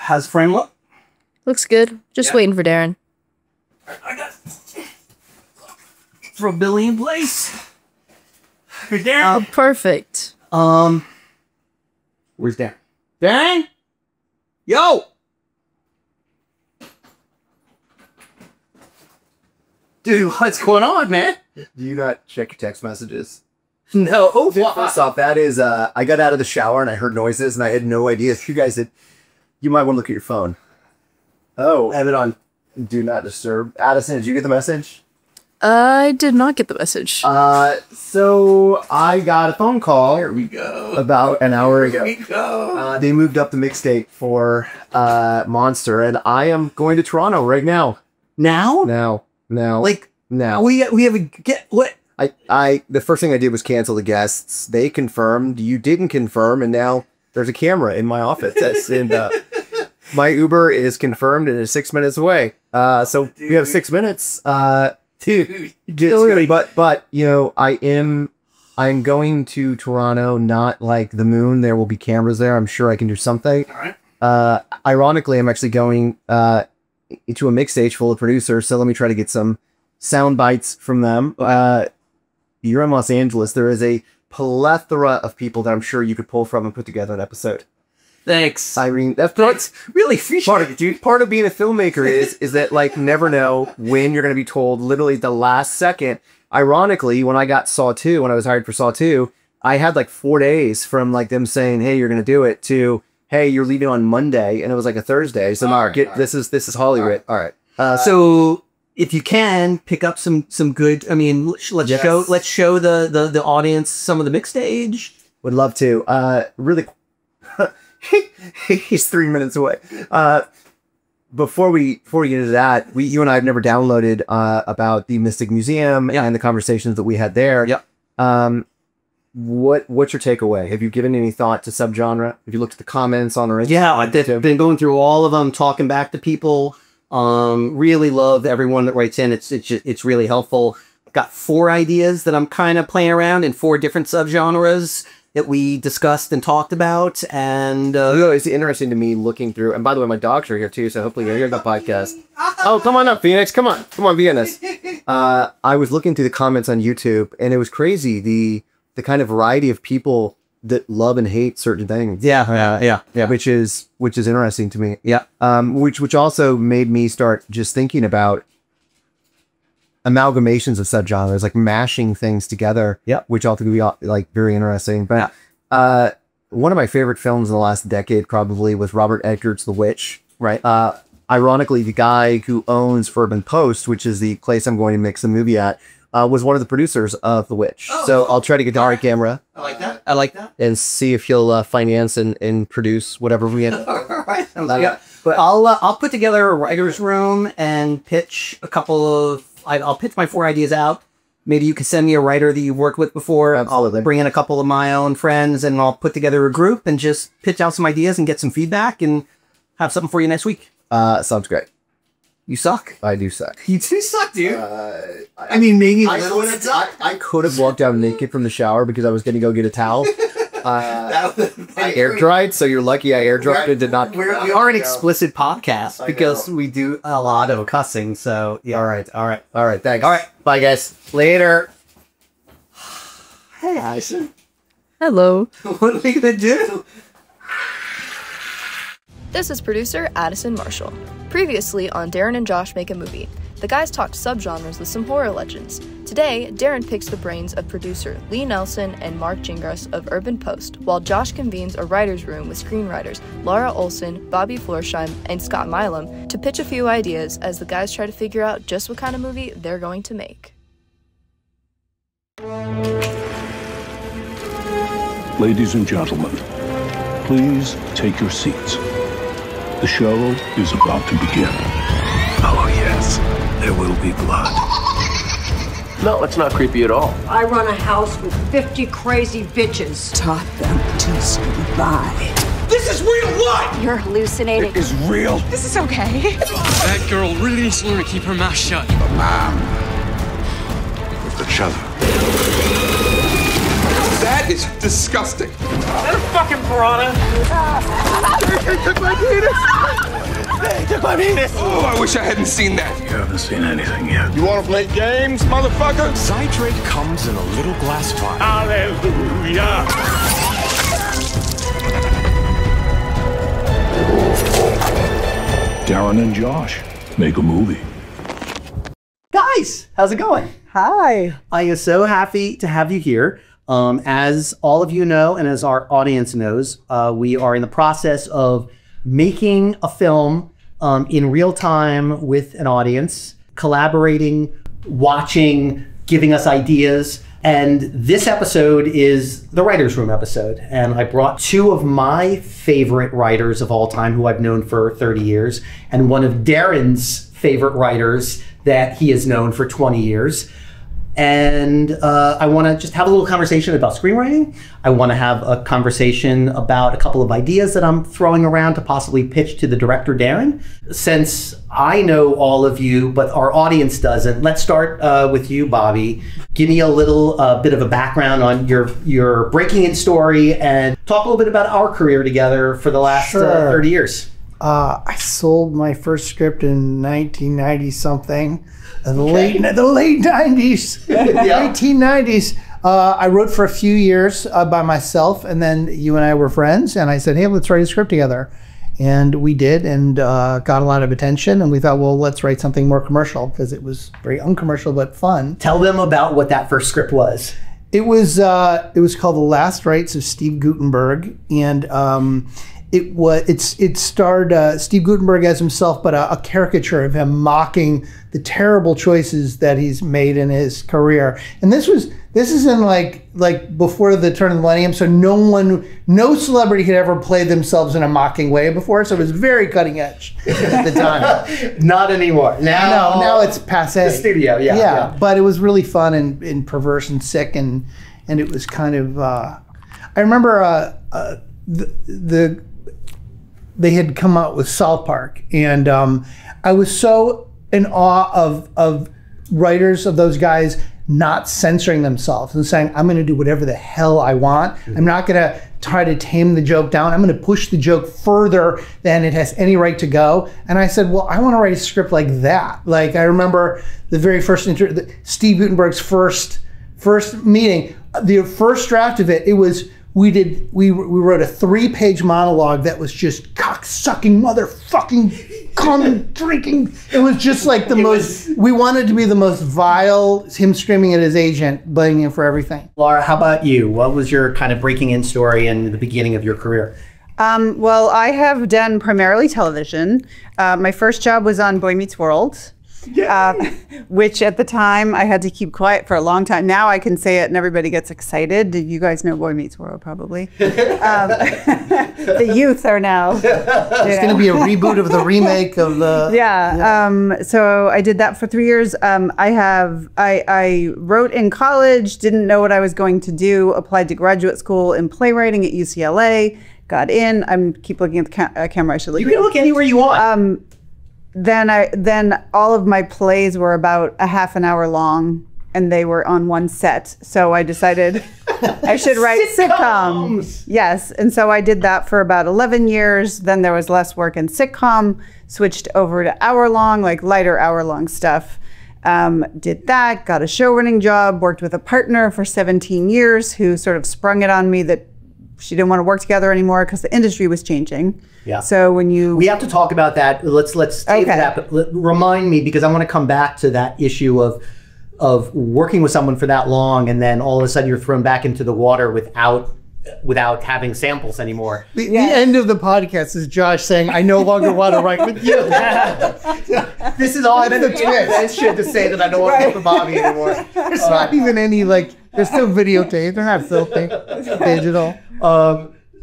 How's the frame look? Looks good. Just waiting for Darren. I got throw Billy in place. Here's Darren. Oh, perfect. Where's Darren? Darren? Yo! Dude, what's going on, man? Do you not check your text messages? No. Oh, First off, that is, I got out of the shower and I heard noises and I had no idea if you guys had, you might want to look at your phone. Oh. Have it on. Do not disturb. Addison, did you get the message? I did not get the message. So I got a phone call. Here we go. About an hour ago. Here we go. They moved up the mixtape for Monster, and I am going to Toronto right now. Now? Now. Like, now. We have a get what? The first thing I did was cancel the guests. They confirmed, you didn't confirm, and now there's a camera in my office. That's in my Uber is confirmed and is 6 minutes away. So we have 6 minutes. Dude, but you know, I'm going to Toronto, not like the moon. There will be cameras there. I'm sure I can do something. all right. Ironically, I'm actually going into a mix stage full of producers, so let me try to get some sound bites from them. You're in Los Angeles. There is a plethora of people that I'm sure you could pull from and put together an episode. Thanks. Irene, that's really appreciate part of it, dude. Part of being a filmmaker is that, like, never know when you're going to be told literally the last second. Ironically, when I got Saw 2, when I was hired for Saw 2, I had like 4 days from like them saying, hey, you're going to do it, to, hey, you're leaving on Monday, and it was like a Thursday. So this is Hollywood. All right. So if you can pick up some good, I mean, let's show the audience some of the mix stage. Would love to. Really. He's 3 minutes away. Before we get into that, you and I have never downloaded about the Mystic Museum and the conversations that we had there. Yep. What's your takeaway? Have you given any thought to subgenre? Have you looked at the comments on our Instagram? Yeah, I've been going through all of them, talking back to people. Really love everyone that writes in. It's really helpful. Got 4 ideas that I'm kind of playing around in 4 different subgenres that we discussed and talked about, and it's interesting to me looking through. And by the way, my dogs are here too, so hopefully you'll hear the podcast. Oh, come on up, Phoenix! Come on, be in this. I was looking through the comments on YouTube, and it was crazy the kind of variety of people that love and hate certain things. Yeah. Which is interesting to me. Yeah. Which also made me start just thinking about amalgamations of subgenres, like mashing things together. Yeah. Which I think would be like very interesting. But one of my favorite films in the last decade probably was Robert Eggers' The Witch. Right. Ironically, the guy who owns Furban Post, which is the place I'm going to mix the movie at, was one of the producers of The Witch. Oh, so I'll try to get Dari camera. I like that. And see if he'll finance and produce whatever we end up. All right. Yeah. But I'll put together a writer's room and pitch a couple of. I'll pitch my 4 ideas out. Maybe you can send me a writer that you've worked with before. Absolutely. I'll bring in a couple of my own friends, and I'll put together a group and just pitch out some ideas and get some feedback and have something for you next week. Sounds great. You suck. I do suck. You do suck, dude. I mean, maybe I could have walked out naked from the shower because I was going to go get a towel. I air dried, so you're lucky I air dried and did not. We are an explicit podcast because we do a lot of cussing. So yeah. All right. Thanks. All right. Bye, guys. Later. Hey, Addison. Hello. What are we gonna do? This is producer Addison Marshall. Previously on Darren and Josh Make a Movie, the guys talked subgenres with some horror legends. Today, Darren picks the brains of producer Lee Nelson and Mark Gingras of Urban Post, while Josh convenes a writer's room with screenwriters Lara Olsen, Bobby Florsheim, and Scott Milam to pitch a few ideas as the guys try to figure out just what kind of movie they're going to make. Ladies and gentlemen, please take your seats. The show is about to begin. Oh yes, there will be blood. No, it's not creepy at all. I run a house with 50 crazy bitches. Taught them to survive. This is real life! You're hallucinating. It is real. This is okay. That girl really needs to learn to keep her mouth shut. A man with the chiller. That is disgusting. Is that a fucking piranha? Took my penis! They took my penis! Oh, I wish I hadn't seen that. You haven't seen anything yet. You wanna play games, motherfucker? Citrate comes in a little glass vial. Hallelujah! Darren and Josh make a movie. Guys, how's it going? Hi. I am so happy to have you here. As all of you know, and as our audience knows, we are in the process of making a film in real time with an audience, collaborating, watching, giving us ideas. And this episode is the writer's room episode. And I brought two of my favorite writers of all time who I've known for 30 years, and one of Darren's favorite writers that he has known for 20 years. And I want to just have a little conversation about screenwriting. I want to have a conversation about a couple of ideas that I'm throwing around to possibly pitch to the director, Darren. Since I know all of you, but our audience doesn't, let's start with you, Bobby. Give me a little bit of a background on your breaking in story and talk a little bit about our career together for the last 30 years. I sold my first script in 1990 something. The late 90s, 1990s. I wrote for a few years by myself, and then you and I were friends, and I said, hey, let's write a script together. And we did, and got a lot of attention, and we thought, well, let's write something more commercial, because it was very uncommercial but fun. Tell them about what that first script was. It was called The Last Rites of Steve Gutenberg, and it starred Steve Gutenberg as himself, but a caricature of him mocking the terrible choices that he's made in his career. And this is in like before the turn of the millennium, so no celebrity had ever played themselves in a mocking way before, so it was very cutting edge at the time. Not anymore. Now it's passé. The studio, yeah. But it was really fun and perverse and sick, and it was kind of. I remember they had come out with South Park, and I was so in awe of writers of those guys not censoring themselves and saying, I'm going to do whatever the hell I want. I'm not going to try to tame the joke down. I'm going to push the joke further than it has any right to go. And I said, well, I want to write a script like that. Like, I remember the very first Steve Gutenberg's first meeting, the first draft of it, it was, we wrote a 3-page monologue that was just cock-sucking, motherfucking, cum drinking. It was just like we wanted to be the most vile, him screaming at his agent, blaming him for everything. Lara, how about you? What was your kind of breaking in story in the beginning of your career? Well, I have done primarily television. My first job was on Boy Meets World. Which at the time I had to keep quiet for a long time. Now I can say it and everybody gets excited. You guys know Boy Meets World, probably. The youth are now. It's going to be a reboot of the remake of the. Yeah. So I did that for 3 years. I wrote in college, didn't know what I was going to do, applied to graduate school in playwriting at UCLA, got in. Keep looking at the camera. I should look. You can look anywhere you want. Then all of my plays were about a half an hour long, and they were on one set. So I decided I should write sitcoms. Yes, and so I did that for about 11 years. Then there was less work in sitcom, switched over to hour-long, like lighter hour-long stuff. Did that, got a show running job, worked with a partner for 17 years who sort of sprung it on me that she didn't want to work together anymore because the industry was changing. Yeah. So when we have to talk about that. Let's save that. But remind me, because I want to come back to that issue of working with someone for that long, and then all of a sudden you're thrown back into the water without having samples anymore. The end of the podcast is Josh saying, "I no longer want to write with you." This is all the twist. Shit to say that I don't want to work with Bobby anymore. There's not even any they're still videotaped. They're not filthy. Digital.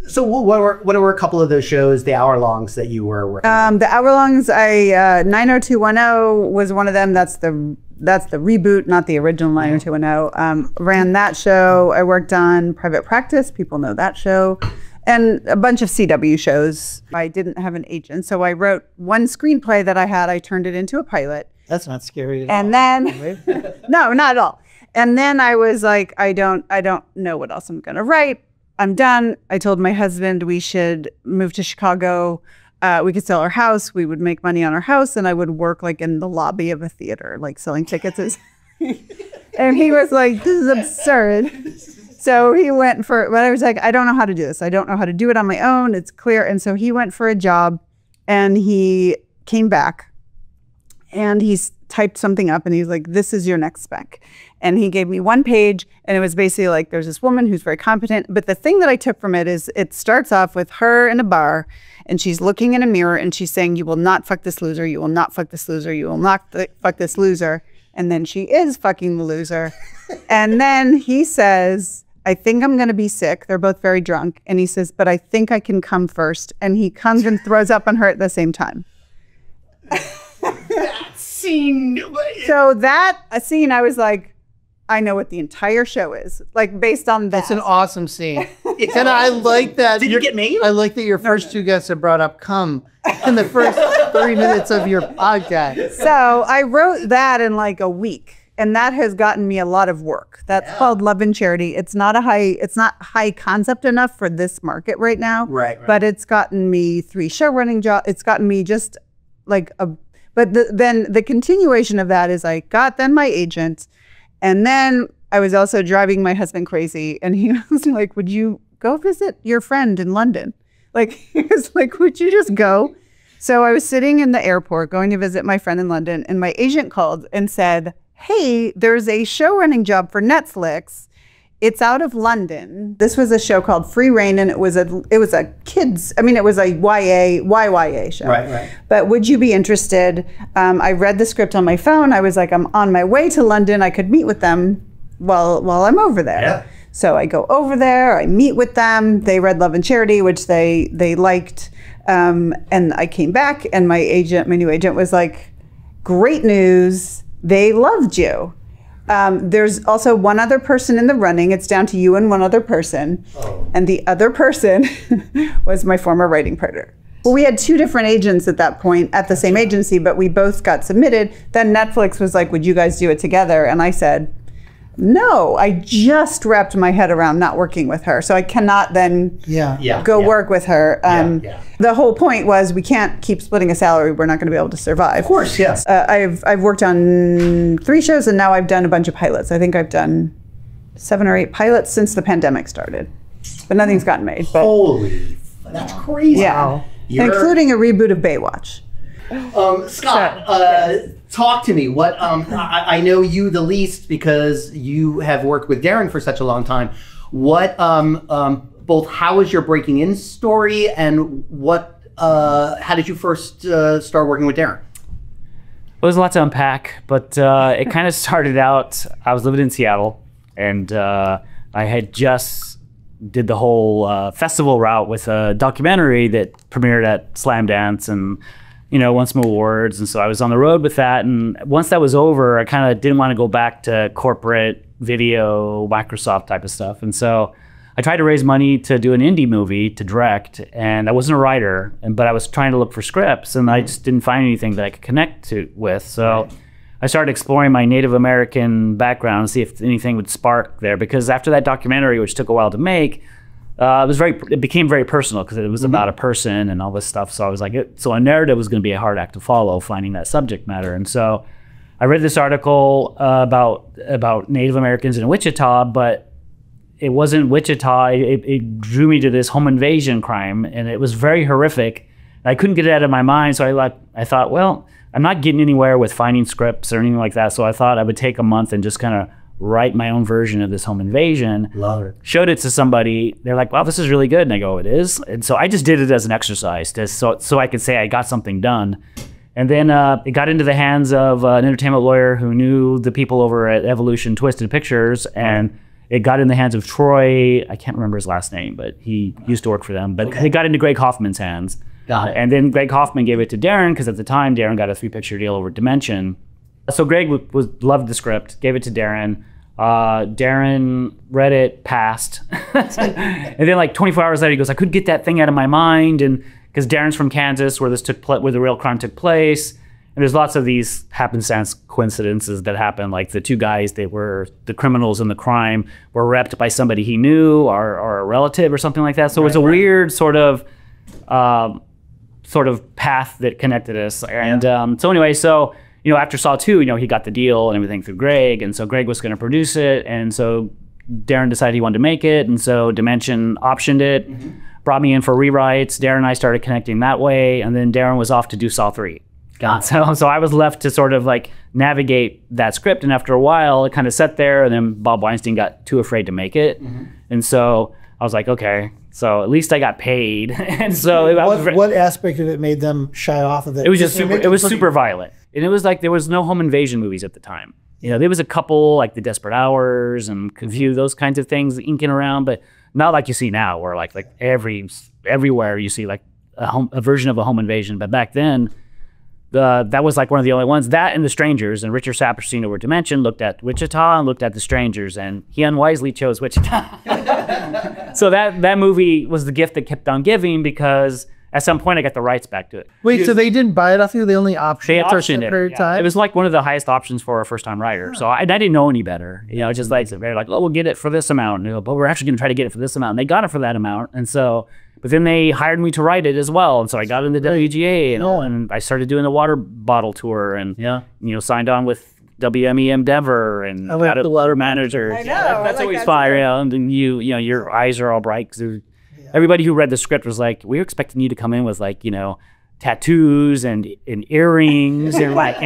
So what were a couple of those shows, the hour-longs that you were working on? The hour-longs, 90210 was one of them. That's the reboot, not the original 90210. Ran that show. I worked on Private Practice. People know that show. And a bunch of CW shows. I didn't have an agent, so I wrote one screenplay that I had. I turned it into a pilot. That's not scary at all. And then, no, not at all. And then I was like, I don't know what else I'm going to write. I'm done. I told my husband we should move to Chicago. we could sell our house. We would make money on our house, and I would work like in the lobby of a theater, like selling tickets. And he was like, "This is absurd." So he went for, but I was like, "I don't know how to do this. I don't know how to do it on my own. It's clear." And so he went for a job, and he came back, and he's typed something up, and he's like, "This is your next spec." And he gave me 1 page, and it was basically like, there's this woman who's very competent. But the thing that I took from it is it starts off with her in a bar, and she's looking in a mirror, and she's saying, "You will not fuck this loser. You will not fuck this loser. You will not fuck this loser." And then she is fucking the loser. And then he says, "I think I'm going to be sick." They're both very drunk. And he says, "But I think I can come first." And he comes and throws up on her at the same time. Scene. So that scene, I was like, I know what the entire show is, like based on that. That's an awesome scene. And I like that. Did you get made? I like that your first two guests have brought up cum in the first 3 minutes of your podcast. So I wrote that in like a week, and that has gotten me a lot of work. That's called Love and Charity. It's not high concept enough for this market right now. Right. But it's gotten me 3 show running jobs. It's gotten me just like a. But then the continuation of that is I got then my agent. And then I was also driving my husband crazy, and he was like, "Would you go visit your friend in London?" Like, he was like, "Would you just go?" So I was sitting in the airport going to visit my friend in London, and my agent called and said, "Hey, there's a show running job for Netflix. It's out of London." This was a show called Free Reign, and it was a kids, it was a YYA show. Right. But would you be interested? I read the script on my phone. I was like, I'm on my way to London. I could meet with them while I'm over there. Yeah. So I go over there. I meet with them. They read Love and Charity, which they liked. And I came back, and my new agent was like, "Great news. They loved you. There's also one other person in the running. It's down to you and one other person." Oh. And the other person was my former writing partner. Well, we had 2 different agents at that point at the same agency, but we both got submitted. Then Netflix was like, "Would you guys do it together?" And I said, "No, I just wrapped my head around not working with her. So I cannot then go work with her." The whole point was we can't keep splitting a salary. We're not going to be able to survive. Of course, yes. I've worked on 3 shows, and now I've done a bunch of pilots. I think I've done 7 or 8 pilots since the pandemic started, but nothing's gotten made. But, holy, that's crazy. Yeah, including a reboot of Baywatch. Scott, talk to me. What I know you the least because you have worked with Darren for such a long time. What both how was your breaking in story, and what how did you first start working with Darren? It was a lot to unpack, but it kind of started out. I was living in Seattle, and I had just did the whole festival route with a documentary that premiered at Slam Dance and won some awards. And so I was on the road with that. And once that was over, I kind of didn't want to go back to corporate video, Microsoft type of stuff. And so I tried to raise money to do an indie movie to direct. And I wasn't a writer, but I was trying to look for scripts, and I just didn't find anything that I could connect with. So I started exploring my Native American background to see if anything would spark there. Because after that documentary, which took a while to make, it became very personal because it was about a person and all this stuff. So I was like, so a narrative was going to be a hard act to follow, finding that subject matter. And so I read this article about Native Americans in Wichita, but it wasn't Wichita. It drew me to this home invasion crime, and it was very horrific. I couldn't get it out of my mind. So I thought, well, I'm not getting anywhere with finding scripts or anything like that. So I thought I would take a month and just kind of write my own version of this home invasion. Love it. Showed it to somebody. They're like, wow, this is really good. And I go, it is. And so I just did it as an exercise so I could say I got something done. And then it got into the hands of an entertainment lawyer who knew the people over at Evolution Twisted Pictures. And it got in the hands of Troy. I can't remember his last name, but he used to work for them. But it got into Greg Hoffman's hands. Got it. And then Greg Hoffman gave it to Darren, because at the time Darren got a 3-picture deal over Dimension. So Greg loved the script, gave it to Darren. Darren read it, passed. And then like 24 hours later, he goes, I couldn't get that thing out of my mind. And because Darren's from Kansas, where the real crime took place. And there's lots of these happenstance coincidences that happen. Like the 2 guys, they were the criminals in the crime, were repped by somebody he knew or a relative or something like that. So it was a weird sort of sort of path that connected us. And so anyway, so, after Saw 2, he got the deal and everything through Greg. And so Greg was going to produce it. And so Darren decided he wanted to make it. And so Dimension optioned it, brought me in for rewrites. Darren and I started connecting that way. And then Darren was off to do Saw 3. So I was left to sort of like navigate that script. And after a while, it kind of sat there. And then Bob Weinstein got too afraid to make it. And so I was like, okay, so at least I got paid. And so what aspect of it made them shy off of it? It was just super violent. And it was like there was no home invasion movies at the time. There was a couple like The Desperate Hours and a few those kinds of things inking around, but not like you see now, where like everywhere you see like a version of a home invasion. But back then, that was like one of the only ones. That and The Strangers, and Richard Saperstein over Dimension looked at Wichita and looked at The Strangers, and he unwisely chose Wichita. So that movie was the gift that kept on giving, because at some point I got the rights back to it. Wait, so they didn't buy it off you? They only optioned it. Yeah. It was like one of the highest options for a first-time writer. So I didn't know any better. Just like they're like, oh, we'll get it for this amount. But we're actually going to try to get it for this amount. And they got it for that amount. And so, but then they hired me to write it as well. And so I got into WGA and I started doing the water bottle tour and signed on with WME Endeavor and got the water manager. I know. That's always fire. And then your eyes are all bright because everybody who read the script was like, we were expecting you to come in with like, tattoos and earrings and like,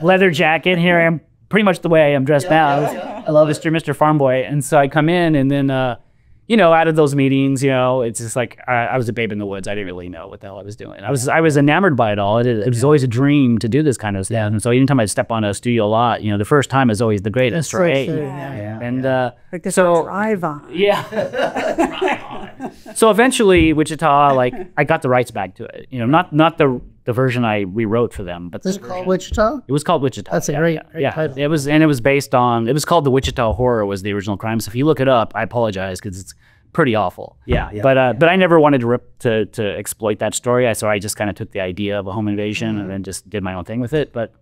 leather jacket. Here I am, pretty much the way I am dressed now. I love Mr. Farm Boy. And so I come in and then, out of those meetings, it's just like, I was a babe in the woods. I didn't really know what the hell I was doing. I was enamored by it all. It was always a dream to do this kind of stuff. And so anytime I'd step on a studio lot, the first time is always the greatest, right? And like this drive on. So eventually, Wichita, like I got the rights back to it. Not the version I rewrote for them, but this is called Wichita. It was called Wichita. That's a great title. It was based on. It was called The Wichita Horror. Was the original crime. So if you look it up, I apologize because it's pretty awful. But I never wanted to exploit that story. So I just kind of took the idea of a home invasion and then just did my own thing with it. But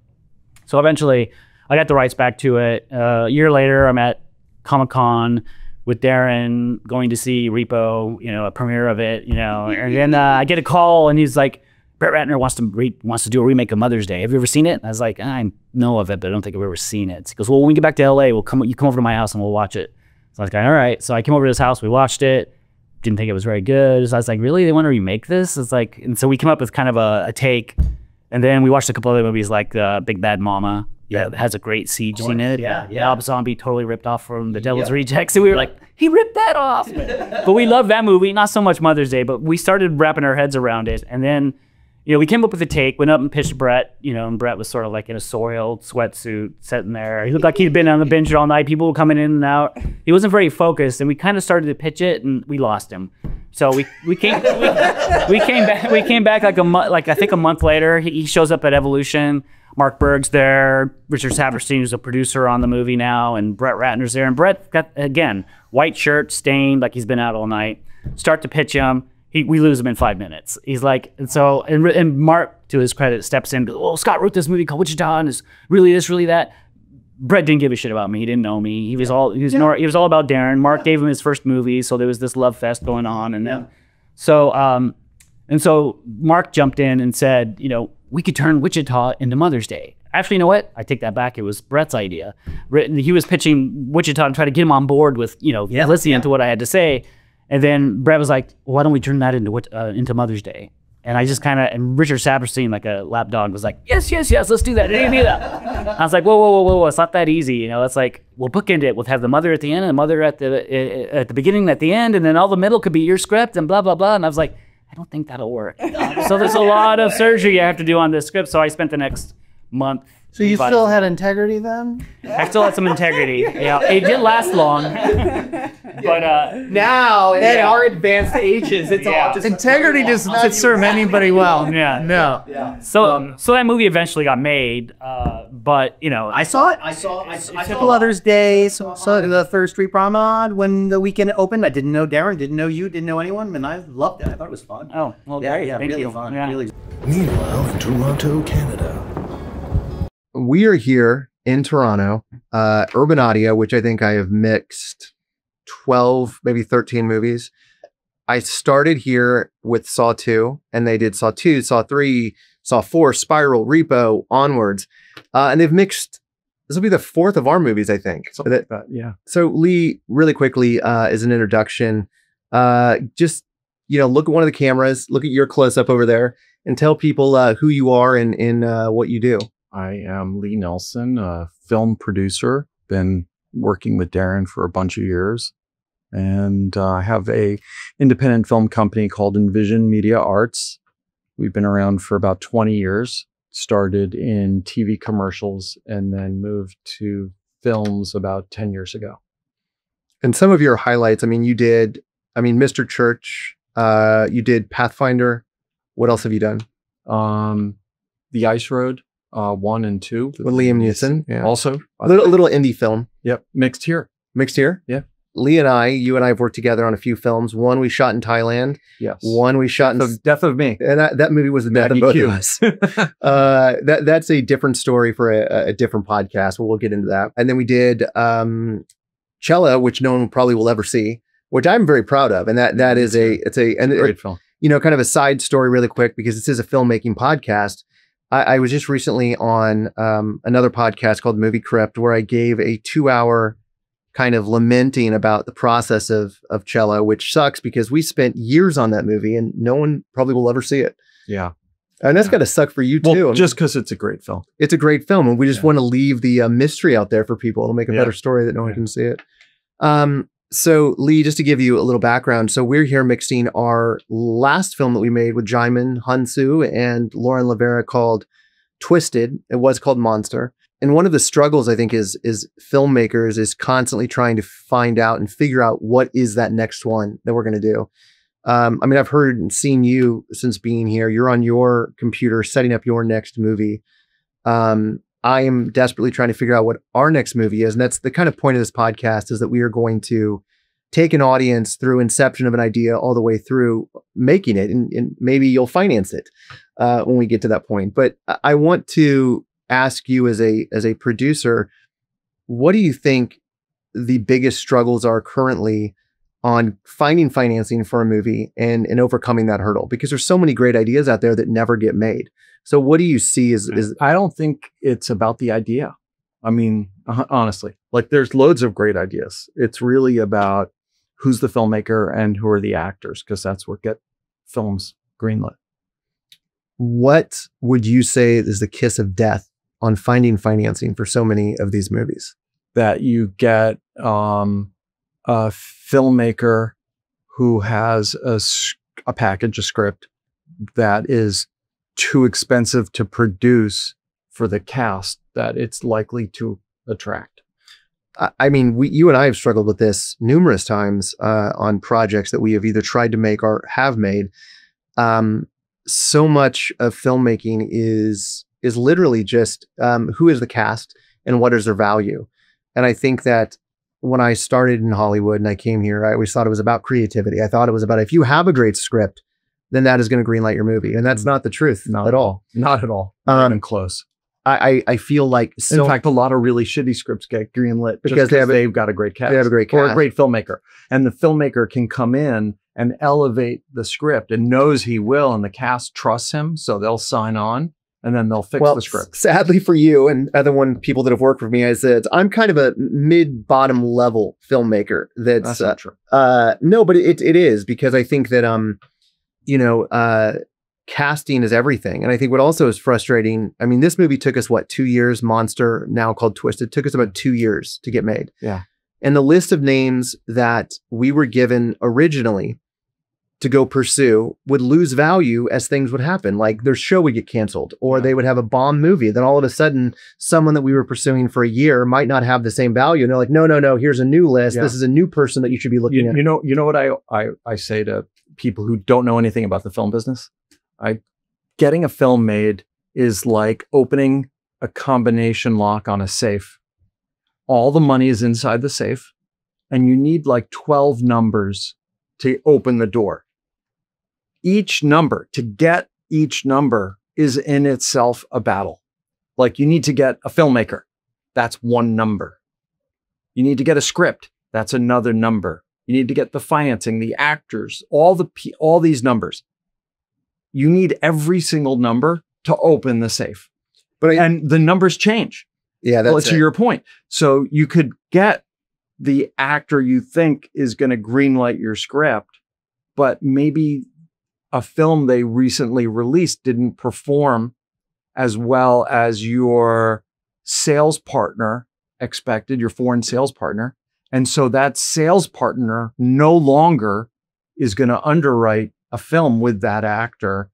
so eventually, I got the rights back to it. A year later, I'm at Comic-Con with Darren, going to see Repo, a premiere of it, and then I get a call and he's like, Brett Ratner wants to do a remake of Mother's Day. Have you ever seen it? And I was like, I know of it, but I don't think I've ever seen it. He goes, well, when we get back to LA, you come over to my house and we'll watch it. So I was like, all right. So I came over to his house, we watched it, didn't think it was very good. So I was like, really? They want to remake this? It's like, and so we came up with kind of a take, and then we watched a couple other movies like Big Bad Mama. That has a great siege scene in it. Rob Zombie totally ripped off from The Devil's Rejects. And we were like, he ripped that off. But we loved that movie, not so much Mother's Day, but we started wrapping our heads around it. And then, we came up with a take, went up and pitched Brett, and Brett was sort of like in a soiled sweatsuit sitting there. He looked like he'd been on the bench all night. People were coming in and out. He wasn't very focused, and we kind of started to pitch it, and we lost him. So we came back like I think a month later. He shows up at Evolution. Mark Berg's there. Richard Saperstein, who's a producer on the movie now, and Brett Ratner's there. And Brett got, again, white shirt, stained, like he's been out all night. Start to pitch him. We lose him in 5 minutes. He's like, and Mark, to his credit, steps in. Oh, Scott wrote this movie called Wichita, and it's really this, really that. Brett didn't give a shit about me. He didn't know me. He was all about Darren. Mark gave him his first movie, so there was this love fest going on, and then so Mark jumped in and said, we could turn Wichita into Mother's Day. Actually, you know what? I take that back. It was Brett's idea. He was pitching Wichita and try to get him on board with, listening to what I had to say. And then Brett was like, well, why don't we turn that into Mother's Day? And I just and Richard Saperstein, like a lapdog, was like, yes, let's do that. I was like, whoa, it's not that easy. It's like, we'll bookend it. We'll have the mother at the end and the mother at the beginning and at the end, and then all the middle could be your script and blah, blah, blah. And I was like, I don't think that'll work. So there's a lot of surgery I have to do on this script. So I spent the next month. So you still had integrity then? I still had some integrity. Yeah, it didn't last long. But now at our advanced ages, it's all just integrity doesn't serve anybody well. Yeah, no. Yeah. So that movie eventually got made, but I saw it. I saw Mother's Day. Saw the Third Street Promenade when the weekend opened. I didn't know Darren, didn't know you, didn't know anyone, and I loved it. I thought it was fun. Oh, well, great. Thank really you. fun. Yeah. Really. Meanwhile, in Toronto, Canada. We are here in Toronto, Urban Audio, which I think I have mixed 12, maybe 13 movies. I started here with Saw 2, and they did Saw 2, Saw 3, Saw 4, Spiral, Repo, onwards. And they've mixed, this will be the 4th of our movies, I think. Yeah. So Lee, really quickly, as an introduction, just, look at one of the cameras, look at your close-up over there, and tell people who you are and what you do. I am Lee Nelson, a film producer, been working with Darren for a bunch of years. And I have a independent film company called Envision Media Arts. We've been around for about 20 years, started in TV commercials and then moved to films about 10 years ago. And some of your highlights, you did, Mr. Church, you did Pathfinder. What else have you done? The Ice Road, 1 and 2. With Liam Neeson. Yeah. Also. A little indie film. Yep. Mixed here. Mixed here? Yeah. Lee and you and I have worked together on a few films. One we shot in Thailand. Yes. One we shot in Death of Me. And that movie was the death of both of us. That's a different story for a different podcast. We'll get into that. And then we did Cella, which no one probably will ever see, which I'm very proud of. And that is a great film. Kind of a side story really quick, because this is a filmmaking podcast. I was just recently on another podcast called Movie Crypt, where I gave a 2-hour kind of lamenting about the process of Cello, which sucks because we spent years on that movie and no one probably will ever see it. Yeah. And that's got to suck for you too. Well, just because it's a great film. It's a great film. And we just want to leave the mystery out there for people. It'll make a better story that no one can see it. So Lee, just to give you a little background. So we're here mixing our last film that we made with Jaimin Hansu and Lauren Lavera called Twisted. It was called Monster. And one of the struggles, I think, is filmmakers is constantly trying to find out and figure out what is that next one that we're going to do. I've heard and seen you since being here. You're on your computer setting up your next movie. I am desperately trying to figure out what our next movie is. And that's the kind of point of this podcast, is that we are going to take an audience through inception of an idea all the way through making it. And maybe you'll finance it when we get to that point. But I want to ask you as a producer, what do you think the biggest struggles are currently on finding financing for a movie and overcoming that hurdle? Because there's so many great ideas out there that never get made. So what do you see is I don't think it's about the idea. Honestly, there's loads of great ideas. It's really about who's the filmmaker and who are the actors, because that's what get films greenlit. What would you say is the kiss of death on finding financing for so many of these movies? That you get a filmmaker who has a package, a script that is too expensive to produce for the cast that it's likely to attract. You and I have struggled with this numerous times on projects that we have either tried to make or have made. So much of filmmaking is literally just who is the cast and what is their value. And I think that when I started in Hollywood and I came here, I always thought it was about creativity. I thought it was about, if you have a great script, then that is going to greenlight your movie. And that's not the truth at all. Not at all. Not even close. I feel like, in fact, a lot of really shitty scripts get greenlit because they've got a great cast. They have a great cast. Or a great filmmaker. And the filmmaker can come in and elevate the script and knows he will, and the cast trusts him, so they'll sign on and then they'll fix the script. Sadly for you and other people that have worked with me, I said I'm kind of a mid-bottom level filmmaker. That's not true. No, but it is, because I think that casting is everything. And I think what also is frustrating, this movie took us 2 years, Monster, now called Twisted, took us about 2 years to get made. Yeah. And the list of names that we were given originally to go pursue would lose value as things would happen. Like their show would get canceled, or they would have a bomb movie. Then all of a sudden, someone that we were pursuing for a year might not have the same value. And they're like, no, here's a new list. Yeah. This is a new person that you should be looking at. You know what I say to people who don't know anything about the film business? Getting a film made is like opening a combination lock on a safe. All the money is inside the safe, and you need 12 numbers to open the door. To get each number is in itself a battle. You need to get a filmmaker. That's one number. You need to get a script. That's another number. You need to get the financing, the actors, all these numbers. You need every single number to open the safe. And the numbers change. Yeah, that's to your point. So you could get the actor you think is going to greenlight your script, but maybe a film they recently released didn't perform as well as your sales partner expected, your foreign sales partner. And so that sales partner no longer is going to underwrite a film with that actor,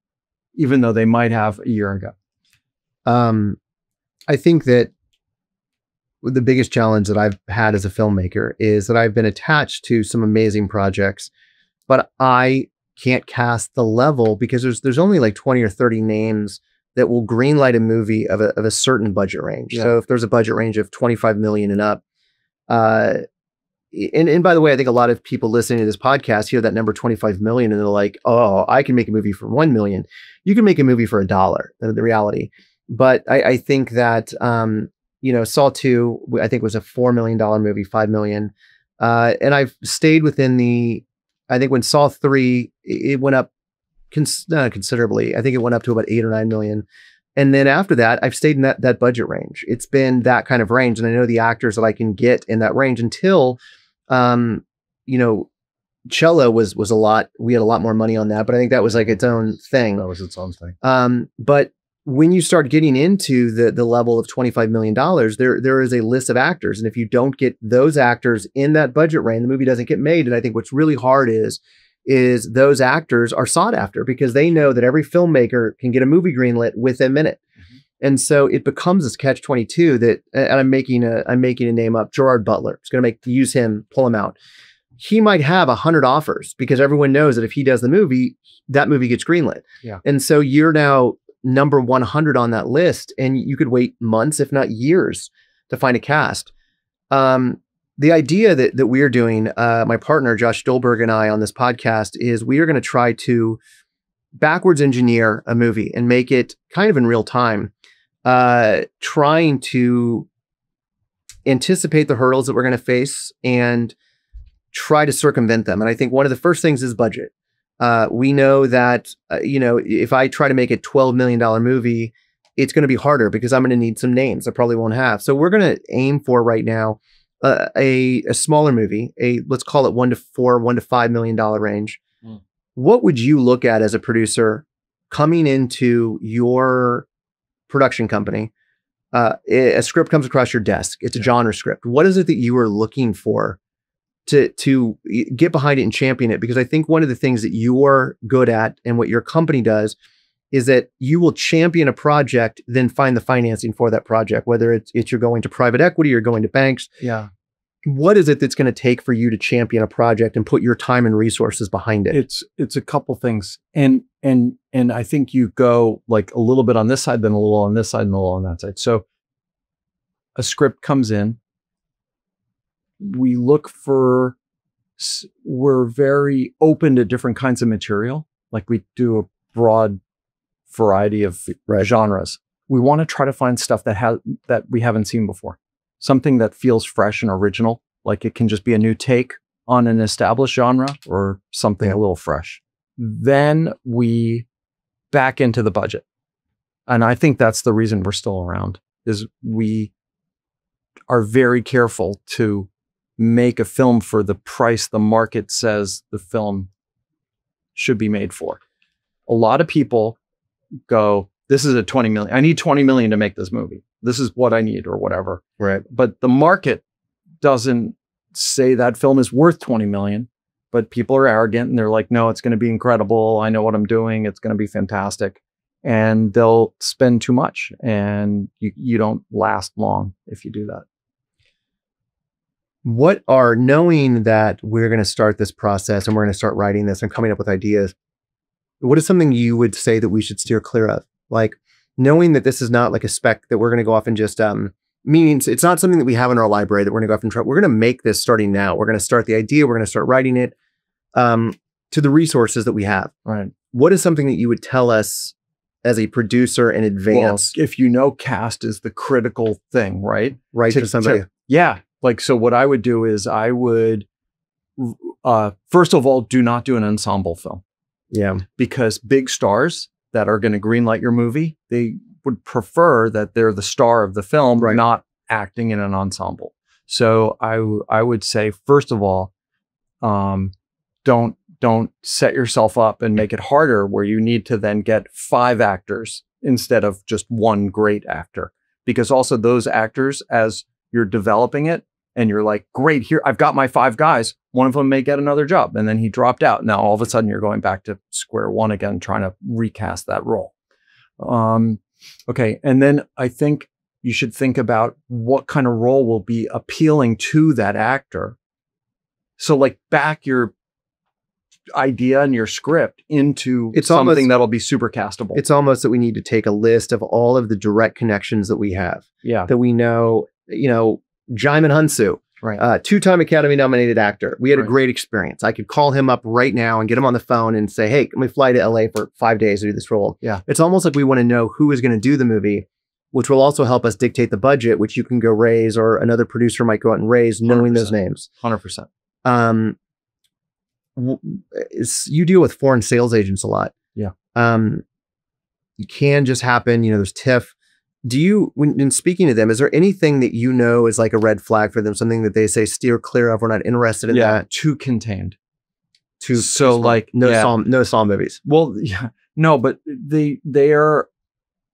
even though they might have a year ago. I think that the biggest challenge that I've had as a filmmaker is that I've been attached to some amazing projects, but I can't cast the level because there's only like 20 or 30 names that will greenlight a movie of a certain budget range. Yeah. So if there's a budget range of 25 million and up, and by the way, I think a lot of people listening to this podcast hear that number 25 million and they're like, oh, I can make a movie for 1 million. You can make a movie for $1, the reality. But I think that, Saw 2, I think was a $4 million movie, 5 million. And I've stayed within I think when Saw 3, it went up considerably. I think it went up to about 8 or 9 million. And then after that, I've stayed in that budget range. It's been that kind of range. And I know the actors that I can get in that range until, Cello was a lot. We had a lot more money on that, but I think that was like its own thing. That was its own thing. But when you start getting into the level of $25 million, there is a list of actors. And if you don't get those actors in that budget range, the movie doesn't get made. And I think what's really hard is those actors are sought after because they know that every filmmaker can get a movie greenlit within a minute. Mm-hmm. And so it becomes this catch-22 that, and I'm making a name up, Gerard Butler. It's going to use him, pull him out. He might have 100 offers because everyone knows that if he does the movie, that movie gets greenlit. Yeah. And so you're now number 100 on that list, and you could wait months, if not years, to find a cast. The idea that we're doing, my partner, Josh Stolberg, and I on this podcast is we are going to try to backwards engineer a movie and make it kind of in real time, trying to anticipate the hurdles that we're going to face and try to circumvent them. And I think one of the first things is budget. We know that, if I try to make a $12 million movie, it's going to be harder because I'm going to need some names I probably won't have. So we're going to aim for right now a smaller movie, let's call it $1 to $5 million range. Mm. What would you look at as a producer coming into your production company? A script comes across your desk. It's a genre script. What is it that you are looking for to get behind it and champion it? Because I think one of the things that you're good at and what your company does is that you will champion a project, then find the financing for that project, whether it's you're going to private equity or going to banks. Yeah. What is it that's going to take for you to champion a project and put your time and resources behind it? It's a couple things. And I think you go like a little bit on this side, then a little on this side, and a little on that side. So a script comes in. We're very open to different kinds of material. Like we do a broad variety of genres. We want to try to find stuff that we haven't seen before. Something that feels fresh and original. Like it can just be a new take on an established genre or something a little fresh. Then we back into the budget. And I think that's the reason we're still around, is we are very careful to make a film for the price the market says the film should be made for. A lot of people go, this is a 20 million. I need 20 million to make this movie. This is what I need or whatever. Right. But the market doesn't say that film is worth 20 million, but people are arrogant and they're like, no, it's going to be incredible. I know what I'm doing. It's going to be fantastic. And they'll spend too much and you don't last long if you do that. Knowing that we're going to start this process and we're going to start writing this and coming up with ideas, what is something you would say that we should steer clear of? Like knowing that this is not like a spec that we're going to go off and just, meaning it's not something that we have in our library that we're going to go off and try. We're going to make this starting now. We're going to start the idea. We're going to start writing it to the resources that we have. Right. What is something that you would tell us as a producer in advance? Well, if you know cast is the critical thing, right? Right. To somebody. Yeah. Like, so what I would do is I first of all, do not do an ensemble film. Yeah. Because big stars that are going to greenlight your movie, they would prefer that they're the star of the film, not acting in an ensemble. So I would say, first of all, don't set yourself up and make it harder where you need to then get 5 actors instead of just one great actor. Because also those actors, as you're developing it and you're like, great, here, I've got my 5 guys. One of them may get another job. And then he dropped out. Now, all of a sudden you're going back to square one again, trying to recast that role. Okay. And then I think you should think about what kind of role will be appealing to that actor. So like back your idea and your script into something that'll be super castable. It's almost that we need to take a list of all of the direct connections that we have. Yeah. That we know, Jaimin Hunsu, right? 2-time Academy nominated actor. We had a great experience. I could call him up right now and get him on the phone and say, hey, can we fly to LA for 5 days to do this role? Yeah. It's almost like we want to know who is going to do the movie, which will also help us dictate the budget, which you can go raise, or another producer might go out and raise, knowing 100%. those names. 100%. You deal with foreign sales agents a lot. Yeah. You can just happen, there's TIFF. Do you, when speaking to them, is there anything that is like a red flag for them? Something that they say, steer clear of, we're not interested in that? Too contained. So like no Saw movies. Well, yeah, no, but they are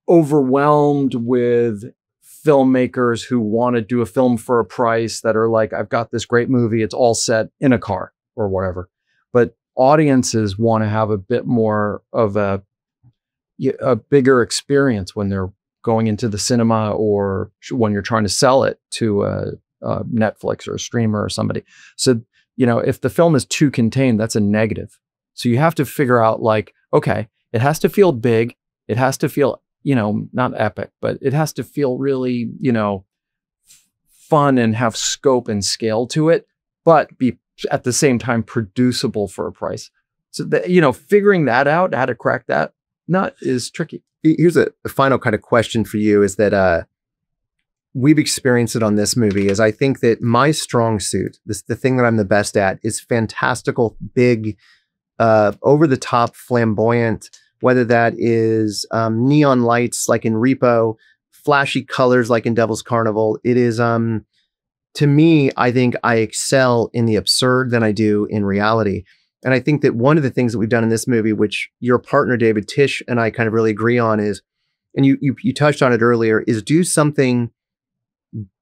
overwhelmed with filmmakers who want to do a film for a price, that are like, I've got this great movie, it's all set in a car or whatever. But audiences want to have a bit more of a bigger experience when they're going into the cinema, or when you're trying to sell it to a Netflix or a streamer or somebody. So, if the film is too contained, that's a negative. So you have to figure out, like, okay, it has to feel big. It has to feel, not epic, but it has to feel really, fun and have scope and scale to it, but be at the same time producible for a price. So that, figuring that out, how to crack that nut, is tricky. Here's a final kind of question for you, is that we've experienced it on this movie, is I think that my strong suit, the thing that I'm the best at, is fantastical, big, over the top, flamboyant, whether that is neon lights like in Repo, flashy colors like in Devil's Carnival. It is, to me, I think I excel in the absurd than I do in reality. And I think that one of the things that we've done in this movie, which your partner, David Tisch, and I kind of really agree on, is, and you touched on it earlier, is do something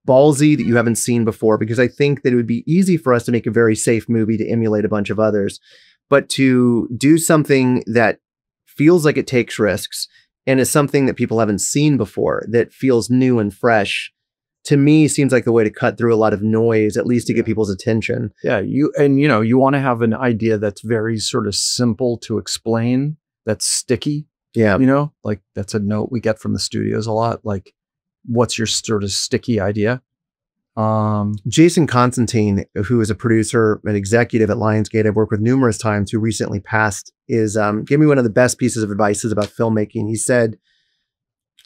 ballsy that you haven't seen before, because I think that it would be easy for us to make a very safe movie to emulate a bunch of others, but to do something that feels like it takes risks and is something that people haven't seen before, that feels new and fresh, to me seems like the way to cut through a lot of noise, at least to get people's attention. Yeah. You want to have an idea that's very sort of simple to explain, that's sticky. Yeah. Like that's a note we get from the studios a lot. Like, what's your sort of sticky idea? Jason Constantine, who is a producer and executive at Lionsgate I've worked with numerous times, who recently passed, gave me one of the best pieces of advice about filmmaking. He said,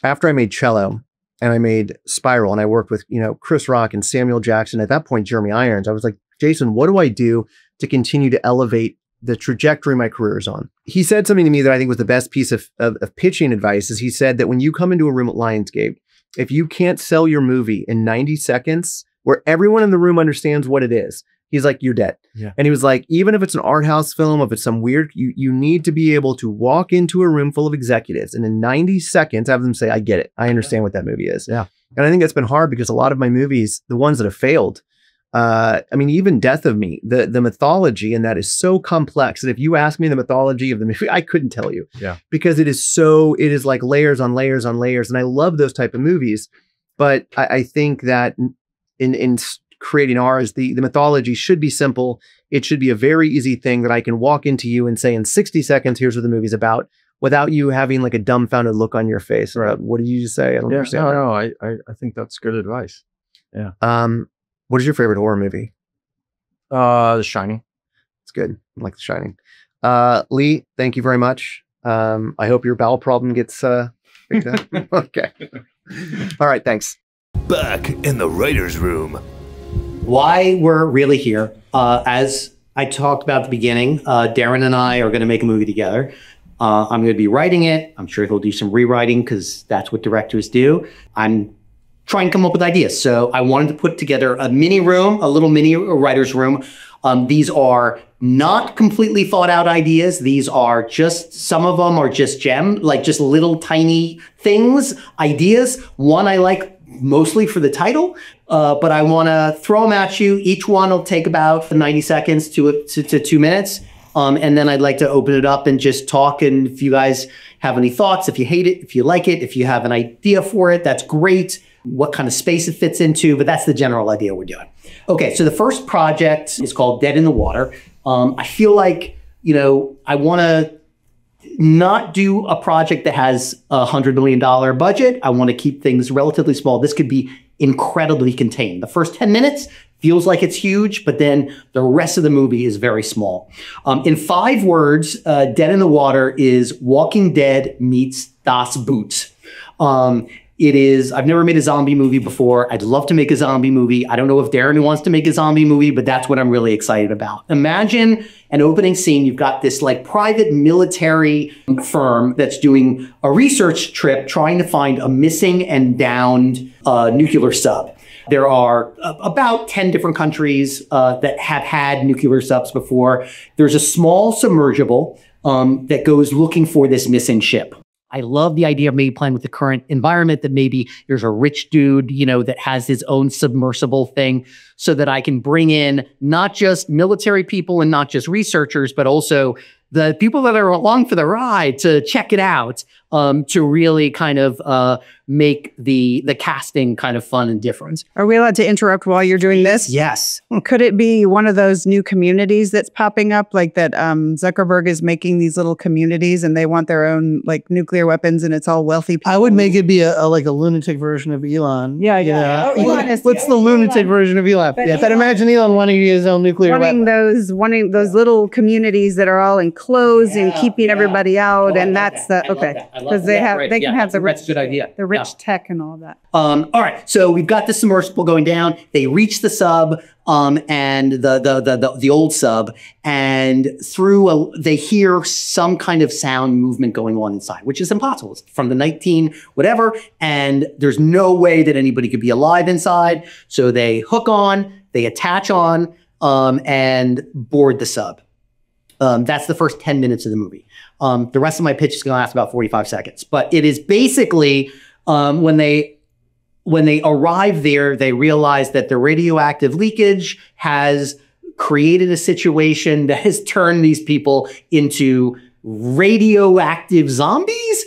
after I made Cello and I made Spiral, and I worked with, Chris Rock and Samuel Jackson, at that point, Jeremy Irons, I was like, Jason, what do I do to continue to elevate the trajectory my career is on? He said something to me that I think was the best piece of pitching advice, is he said that when you come into a room at Lionsgate, if you can't sell your movie in 90 seconds where everyone in the room understands what it is, he's like, you're dead. Yeah. And he was like, even if it's an art house film, if it's some weird, you need to be able to walk into a room full of executives and in 90 seconds have them say, I get it. I understand what that movie is. Yeah. And I think that's been hard, because a lot of my movies, the ones that have failed, even Death of Me, the mythology in that is so complex that if you ask me the mythology of the movie, I couldn't tell you. Yeah. Because it is like layers on layers on layers. And I love those type of movies. But I think that in creating ours, the mythology should be simple. It should be a very easy thing that I can walk into you and say in 60 seconds, here's what the movie's about, without you having like a dumbfounded look on your face. Right. What did you just say? I don't understand. No, I think that's good advice. Yeah. What is your favorite horror movie? The Shining. It's good. I like The Shining. Lee, thank you very much. I hope your bowel problem gets picked up. Okay. All right. Thanks. Back in the writer's room. Why we're really here, as I talked about at the beginning. Darren and I are going to make a movie together. I'm going to be writing it. I'm sure he'll do some rewriting because that's what directors do. I'm trying to come up with ideas. So I wanted to put together a mini room, a little mini writer's room. These are not completely thought out ideas. These are just, some of them are just like just little tiny things, ideas. One I like mostly for the title, but I want to throw them at you. Each one will take about 90 seconds to 2 minutes. And then I'd like to open it up and just talk. And if you guys have any thoughts, if you hate it, if you like it, if you have an idea for it, that's great. What kind of space it fits into, but that's the general idea we're doing. Okay, so the first project is called Dead in the Water. I feel like, you know, I want to not do a project that has $100 million budget. I want to keep things relatively small. This could be incredibly contained. The first 10 minutes feels like it's huge, but then the rest of the movie is very small. In 5 words, Dead in the Water is Walking Dead meets Das Boot. It is, I've never made a zombie movie before. I'd love to make a zombie movie. I don't know if Darren wants to make a zombie movie, but that's what I'm really excited about. Imagine an opening scene. You've got this like private military firm that's doing a research trip trying to find a missing and downed nuclear sub. There are about 10 different countries that have had nuclear subs before. There's a small submersible that goes looking for this missing ship. I love the idea of maybe playing with the current environment, that maybe there's a rich dude, you know, that has his own submersible thing, so that I can bring in not just military people and not just researchers, but also the people that are along for the ride to check it out, to really kind of make the casting kind of fun and different. Are we allowed to interrupt while you're doing this? Yes. Could it be one of those new communities that's popping up, like that Zuckerberg is making these little communities and they want their own like nuclear weapons and it's all wealthy people? I would make it be a like a lunatic version of Elon. Yeah. Oh, Elon is, what's the lunatic version of Elon? But But imagine Elon wanting to use his own nuclear weapon. Wanting those little communities that are all enclosed and keeping everybody out, and that's the okay, because they can have the rich, that's a good idea. The rich tech and all that. All right, so we've got the submersible going down. They reach the sub, and the old sub, and they hear some kind of sound movement going on inside, which is impossible. It's from the 19 whatever, and there's no way that anybody could be alive inside. So they hook on, they attach on, and board the sub. That's the first 10 minutes of the movie. The rest of my pitch is going to last about 45 seconds. But it is basically when they arrive there, they realize that the radioactive leakage has created a situation that has turned these people into radioactive zombies.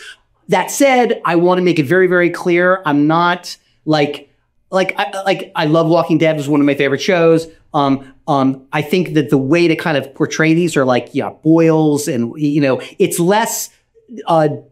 That said, I want to make it very, very clear. I'm not I love Walking Dead. It was one of my favorite shows. I think that the way to kind of portray these are like, boils, and, you know, it's less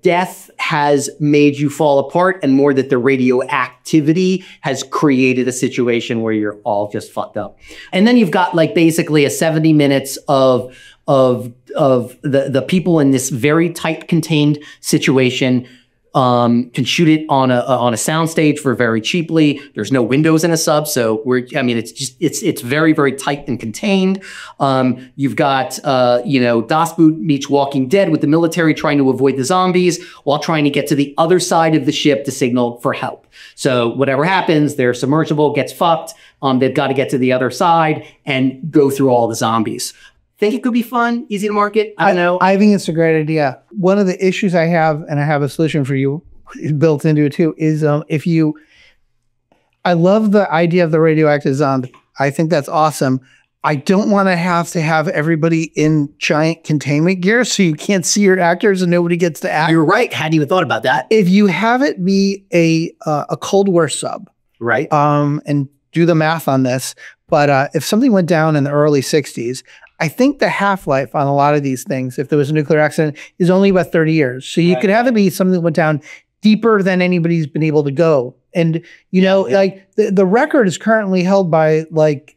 death has made you fall apart and more that the radioactivity has created a situation where you're all just fucked up. And then you've got like basically a 70 minutes of the people in this very tight contained situation. Can shoot it on a soundstage for very cheaply. There's no windows in a sub, so it's very, very tight and contained. You've got Das Boot meets Walking Dead with the military trying to avoid the zombies while trying to get to the other side of the ship to signal for help. So whatever happens, their submersible gets fucked. They've got to get to the other side and go through all the zombies. Think it could be fun, easy to market? I don't know. I think it's a great idea. One of the issues I have, and I have a solution for you built into it too, is I love the idea of the radioactive zombie. I think that's awesome. I don't want to have everybody in giant containment gear so you can't see your actors and nobody gets to act. You're right. Hadn't even thought about that. If you have it be a Cold War sub, right? And do the math on this, but if something went down in the early 60s, I think the half-life on a lot of these things, if there was a nuclear accident, is only about 30 years. So you could have it be something that went down deeper than anybody's been able to go. And, like the record is currently held by like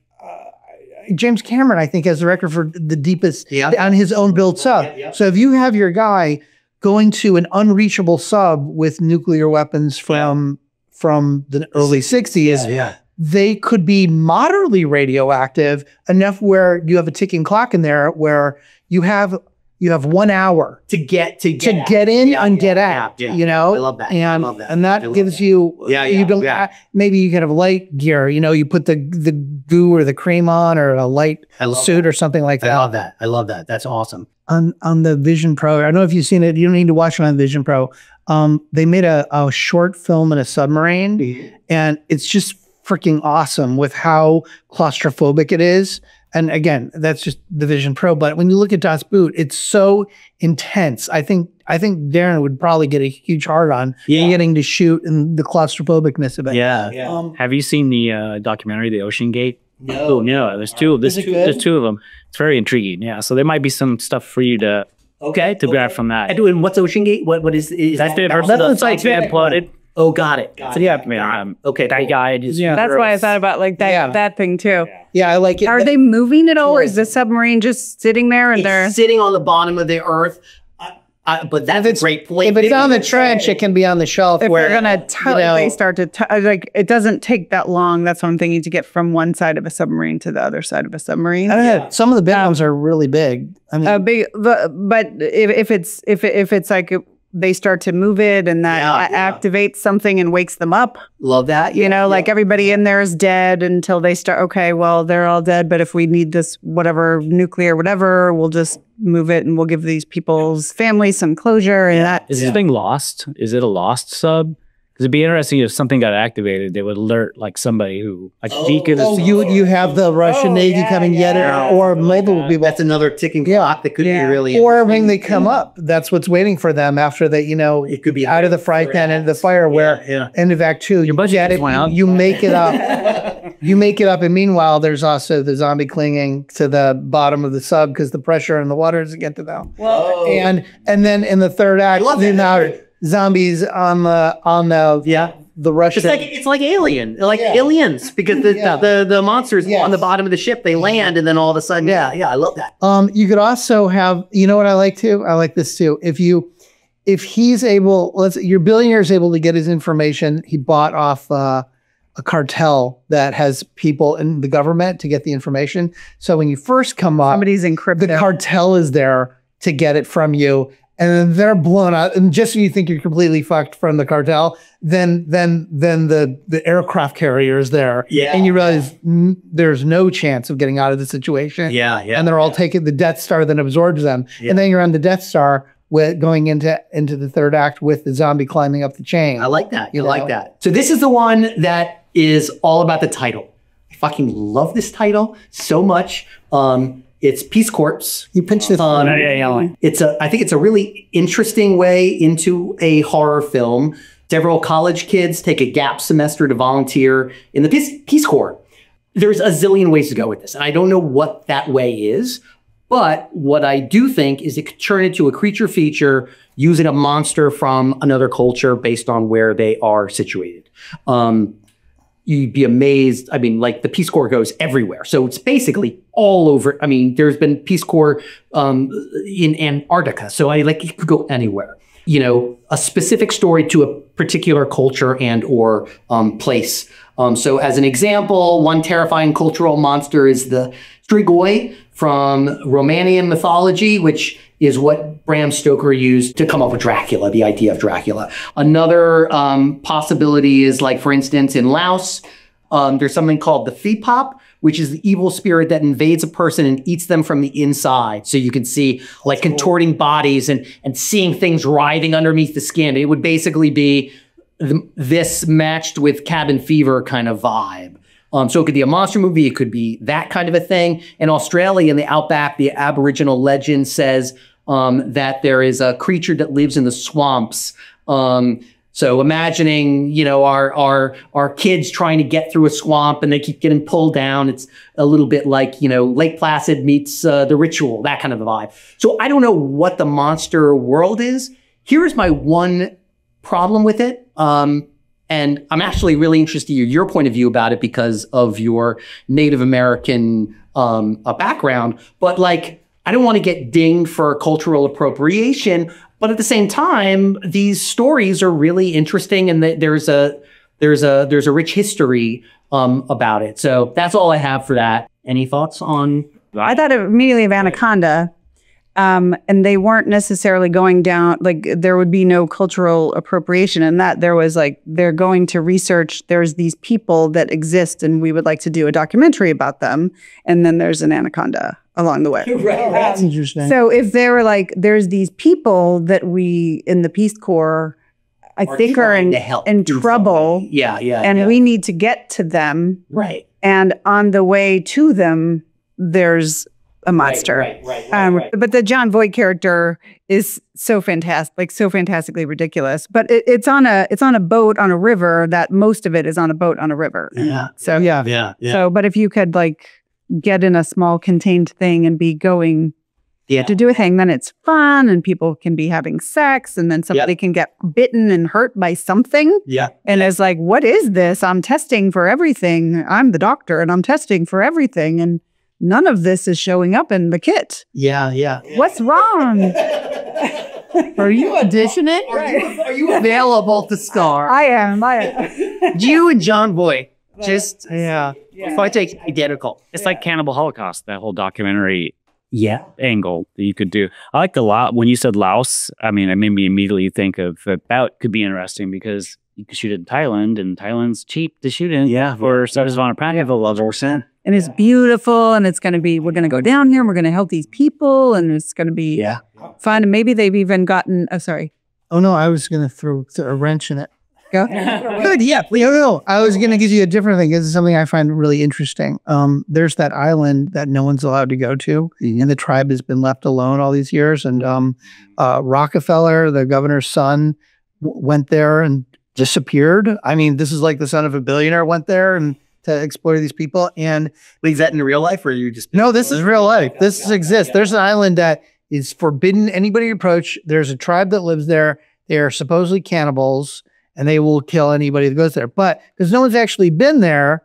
James Cameron, I think, has the record for the deepest on his own built sub. So if you have your guy going to an unreachable sub with nuclear weapons from the early 60s, they could be moderately radioactive enough where you have a ticking clock in there where you have 1 hour to get in and get out. Yeah. You know, I love that. And I love that. and that gives you you don't maybe you can have light gear. You know, you put the goo or the cream on or a light suit or something like that. I love that. I love that. That's awesome. On the Vision Pro, I don't know if you've seen it. You don't need to watch it on Vision Pro. They made a short film in a submarine, and it's just freaking awesome with how claustrophobic it is. And again, that's just the Vision Pro. But when you look at Das Boot, it's so intense. I think Darren would probably get a huge hard on getting to shoot and the claustrophobicness of it. Yeah. Have you seen the documentary, The Ocean Gate? No. Oh, no. There's two. There's two of them. It's very intriguing. Yeah. So there might be some stuff for you to grab from that. And what's Ocean Gate? What is that's the that? person that's like imploded. Oh, got it. So yeah, I mean, okay, that guy just that's why I thought about like that thing too. Yeah, I like it. Are they moving at all, or is the submarine just sitting there and they're sitting on the bottom of the earth? But that's a great place. If it's on the trench, it can be on the shelf. If where they're gonna they start to like it doesn't take that long. That's what I'm thinking, to get from one side of a submarine to the other side of a submarine. Some of the big ones are really big. I mean, but if it's like they start to move it and that activates something and wakes them up. Love that. You know, like everybody in there is dead until they start, okay, well, they're all dead, but if we need this, whatever, nuclear, whatever, we'll just move it and we'll give these people's families some closure. And that is this thing lost? Is it a lost sub? Because it'd be interesting if something got activated, they would alert like somebody who like beacon. You have the Russian Navy coming get it, or multiple people. That's another ticking clock that could be really. Or when they come up, that's what's waiting for them after they, it could be out of the fry pan into the fire. Where end of Act 2, you get it, you make it up, you make it up, and meanwhile, there's also the zombie clinging to the bottom of the sub because the pressure in the water doesn't get to them. And then in the third act, zombies on the Russian. It's like Alien, Aliens, because the monsters on the bottom of the ship, they land, and then all of a sudden, I love that. You could also have, you know what I like too? I like this too. If he's able, your billionaire is able to get his information, he bought off a cartel that has people in the government to get the information. So when you first come up, somebody's encrypted. The cartel is there to get it from you. And then they're blown out, and just when you think you're completely fucked from the cartel, then the aircraft carrier is there, and you realize there's no chance of getting out of the situation. And they're all taking the Death Star, then absorbs them, and then you're on the Death Star going into the third act with the zombie climbing up the chain. I like that. Like that. So this is the one that is all about the title. I fucking love this title so much. It's Peace Corps. You pinched it. I think it's a really interesting way into a horror film. Several college kids take a gap semester to volunteer in the Peace Corps. There's a zillion ways to go with this, and I don't know what that way is, but what I do think is it could turn into a creature feature using a monster from another culture based on where they are situated. You'd be amazed. I mean, like the Peace Corps goes everywhere. So it's basically all over. I mean, there's been Peace Corps in Antarctica. So it could go anywhere. A specific story to a particular culture and or place. So as an example, one terrifying cultural monster is the Strigoi from Romanian mythology, which is what Bram Stoker used to come up with Dracula, the idea of Dracula. Another possibility is, like, for instance, in Laos, there's something called the Phipop, which is the evil spirit that invades a person and eats them from the inside. So you can see like contorting bodies and seeing things writhing underneath the skin. It would basically be this matched with Cabin Fever kind of vibe. So it could be a monster movie. It could be that kind of a thing. In Australia, in the outback, the Aboriginal legend says that there is a creature that lives in the swamps. So imagining, our kids trying to get through a swamp and they keep getting pulled down. It's a little bit like, Lake Placid meets The Ritual, that kind of a vibe. So I don't know what the monster world is. Here's my one problem with it. And I'm actually really interested in your point of view about it because of your Native American background. But I don't want to get dinged for cultural appropriation. But at the same time, these stories are really interesting, and there's a there's a rich history about it. So that's all I have for that. Any thoughts on? I thought immediately of Anaconda. And they weren't necessarily going down, like there would be no cultural appropriation in that. There was like, they're going to research, there's these people that exist and we would like to do a documentary about them. And then there's an anaconda along the way. Right. That's interesting. So if they were like, there's these people that we in the Peace Corps, I think are in trouble. Yeah. And we need to get to them. Right. And on the way to them, there's a monster. Right. But the John Voight character is so fantastic, like so fantastically ridiculous. But it's on a boat on a river. That most of it is on a boat on a river. Yeah. So yeah. So, but if you could like get in a small contained thing and be going to do a thing, then it's fun and people can be having sex and then somebody can get bitten and hurt by something. Yeah. And it's like, what is this? I'm testing for everything. I'm the doctor and I'm testing for everything. And none of this is showing up in the kit. Yeah. What's wrong? Are you auditioning? Are you available to star? I am. You and John Voight. Just if I take identical. It's like Cannibal Holocaust, that whole documentary angle that you could do. I like the when you said Laos, I mean, it made me immediately think of that could be interesting because you could shoot it in Thailand and Thailand's cheap to shoot in. Yeah. For starters of honor practice. And it's beautiful and it's going to be, we're going to go down here and we're going to help these people and it's going to be fun. And maybe they've even gotten, Oh no, I was going to throw a wrench in it. Go. Good, yeah. No. I was going to give you a different thing. This is something I find really interesting. There's that island that no one's allowed to go to, and the tribe has been left alone all these years. And Rockefeller, the governor's son, went there and disappeared. I mean, this is like the son of a billionaire went there and to exploit these people. And is that in real life or are you just? No, this is real life. This exists. There's an island that is forbidden anybody to approach. There's a tribe that lives there. They are supposedly cannibals. And they will kill anybody that goes there. But because no one's actually been there,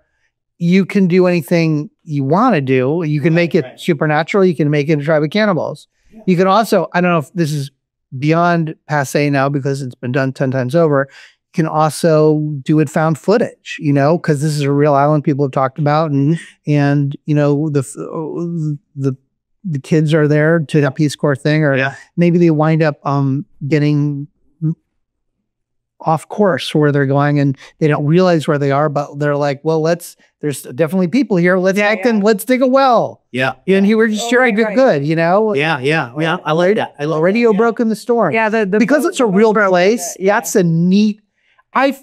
you can do anything you want to do. You can make it supernatural. You can make it a tribe of cannibals. You can also, I don't know if this is beyond passe now because it's been done 10 times over. You can also do it found footage, because this is a real island people have talked about. And the kids are there to that Peace Corps thing, or maybe they wind up getting off course where they're going and they don't realize where they are, but they're like, well, there's definitely people here. Let's act and let's dig a well. Yeah. And he was just sure I did good, Yeah. I like that. I love radio broke in the storm. Yeah. Because it's a real place. That's a neat, I've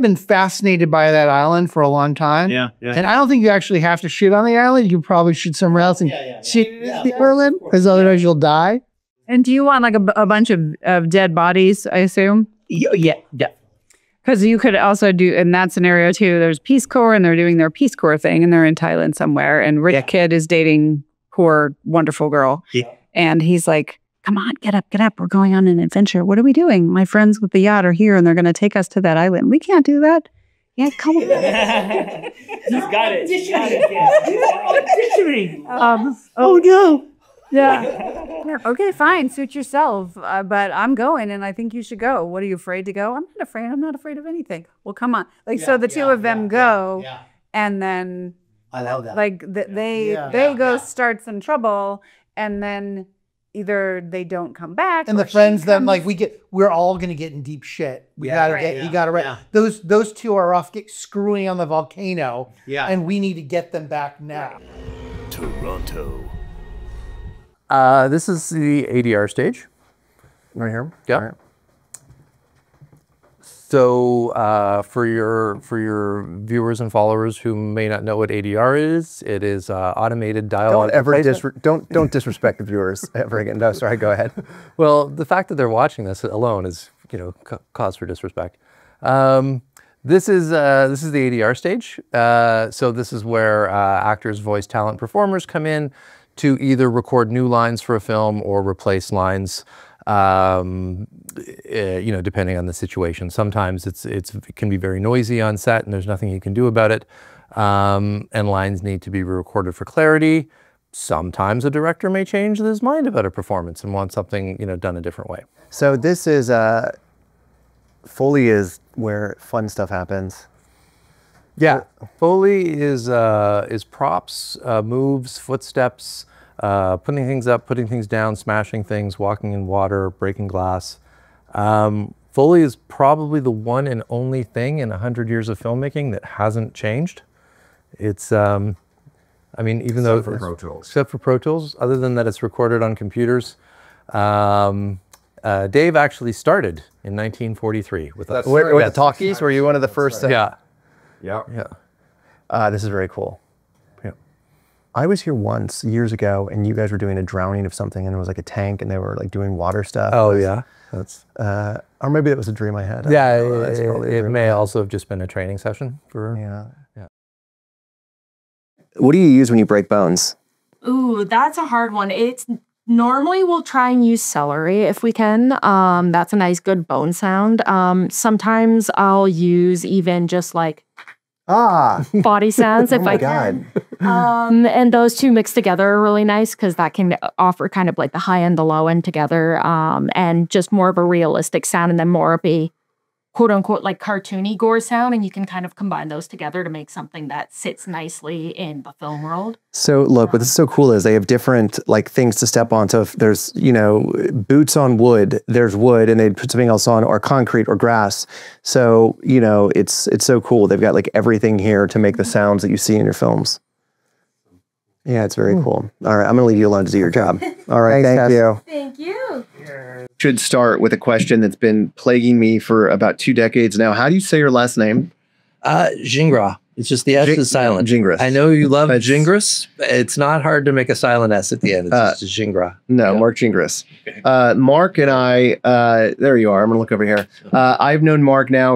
been fascinated by that island for a long time. Yeah. And I don't think you actually have to shoot on the island. You probably shoot somewhere else and shoot the island because otherwise you'll die. And do you want like a bunch of dead bodies, I assume? Yeah. Because you could also do, in that scenario too, there's Peace Corps and they're doing their Peace Corps thing and they're in Thailand somewhere and rich kid is dating poor, wonderful girl. Yeah. And he's like, come on, get up. We're going on an adventure. What are we doing? My friends with the yacht are here and they're going to take us to that island. We can't do that. Yeah, come on. He's got it. Oh no. Yeah. Okay, fine. Suit yourself. But I'm going and I think you should go. What are you afraid to go? I'm not afraid. I'm not afraid of anything. Well, come on. So the two of them go and then I love that. Like they go start some trouble and then either they don't come back. And the friends then like we're all gonna get in deep shit. You gotta those two are off screwing on the volcano. Yeah. And we need to get them back now. Toronto. This is the ADR stage, right here. Yeah. Right. So for your viewers and followers who may not know what ADR is, it is automated dialogue. Don't disrespect the viewers ever again. No, sorry. Go ahead. Well, the fact that they're watching this alone is cause for disrespect. This is the ADR stage. So this is where actors, voice talent, performers come in to either record new lines for a film or replace lines, depending on the situation. Sometimes it can be very noisy on set and there's nothing you can do about it. And lines need to be re-recorded for clarity. Sometimes a director may change his mind about a performance and want something done a different way. So this is Foley is where fun stuff happens. Yeah, Foley is props, moves, footsteps, putting things up, putting things down, smashing things, walking in water, breaking glass. Foley is probably the one and only thing in 100 years of filmmaking that hasn't changed. It's, I mean, even though except for Pro Tools. Except for Pro Tools, other than that it's recorded on computers. Dave actually started in 1943 with us. With the talkies, were you one of the first? Yeah. Yeah. This is very cool. Yeah. I was here once years ago, and you guys were doing a drowning of something, and it was like a tank, and they were like doing water stuff. Oh yeah, that's. Or maybe it was a dream I had. Yeah, it may also have just been a training session for. Yeah. What do you use when you break bones? Ooh, that's a hard one. It's normally we'll try and use celery if we can. That's a nice good bone sound. Sometimes I'll use even just like body sounds if I can. And those two mixed together are really nice because that can offer kind of like the high end, the low end together, and just more of a realistic sound, and then more of a quote unquote like cartoony gore sound, and you can kind of combine those together to make something that sits nicely in the film world. So look, what is so cool is they have different like things to step on. So if there's, you know, boots on wood, there's wood, and they'd put something else on, or concrete or grass. So, you know, it's so cool. They've got like everything here to make the sounds that you see in your films. Yeah, it's very cool. All right, I'm gonna leave you alone to do your job. All right, thank you. Thank you. Should start with a question that's been plaguing me for about 2 decades now. How do you say your last name? Gingras. It's just the S is silent. Gingras. I know you love Gingras. It's not hard to make a silent S at the end. It's just Gingras. No, yeah. Mark Gingras. Mark and I, there you are. I'm going to look over here. I've known Mark now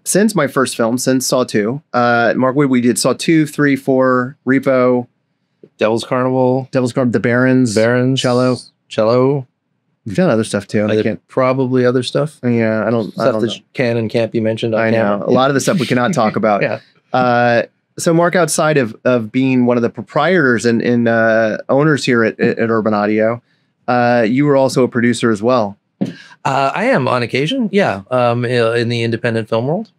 since my first film, since Saw 2. Mark, we did Saw 2, 3, 4, Repo. Devil's Carnival. The Barons. Cello. You've done other stuff too. I can't. Probably other stuff. Yeah, I don't that know. Can and can't be mentioned on I camera. know. A lot of the stuff we cannot talk about. Yeah. So Mark, outside of being one of the proprietors and owners here at Urban Audio, you were also a producer as well. I am on occasion. Yeah. In the independent film world.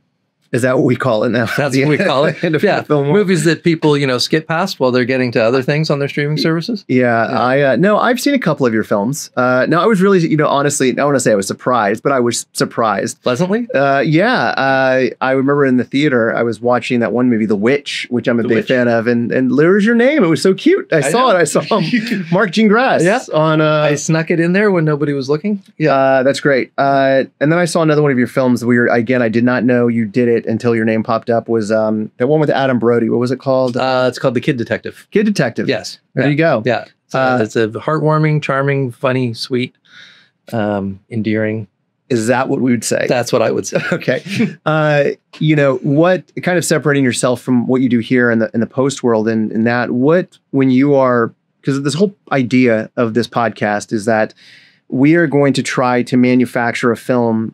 Is that what we call it now? That's what we call it. Yeah, movies that people, you know, skip past while they're getting to other things on their streaming services. Yeah. No, I've seen a couple of your films. No, I was really, you know, honestly, I want to say I was surprised, but I was surprised. Pleasantly? Yeah. I remember in the theater, I was watching that one movie, The Witch, which I'm a big fan of, and there's your name. It was so cute. I saw it. I saw Mark Gingras. Yeah. On. I snuck it in there when nobody was looking. Yeah. That's great. And then I saw another one of your films where, again, I did not know you did it until your name popped up, was the one with Adam Brody. What was it called? It's called The Kid Detective. Kid Detective. Yes. There you go. Yeah. It's a heartwarming, charming, funny, sweet, endearing. Is that what we would say? That's what I would say. Okay. You know, what kind of separating yourself from what you do here in the post world, and that what, when you are, because this whole idea of this podcast is that we are going to try to manufacture a film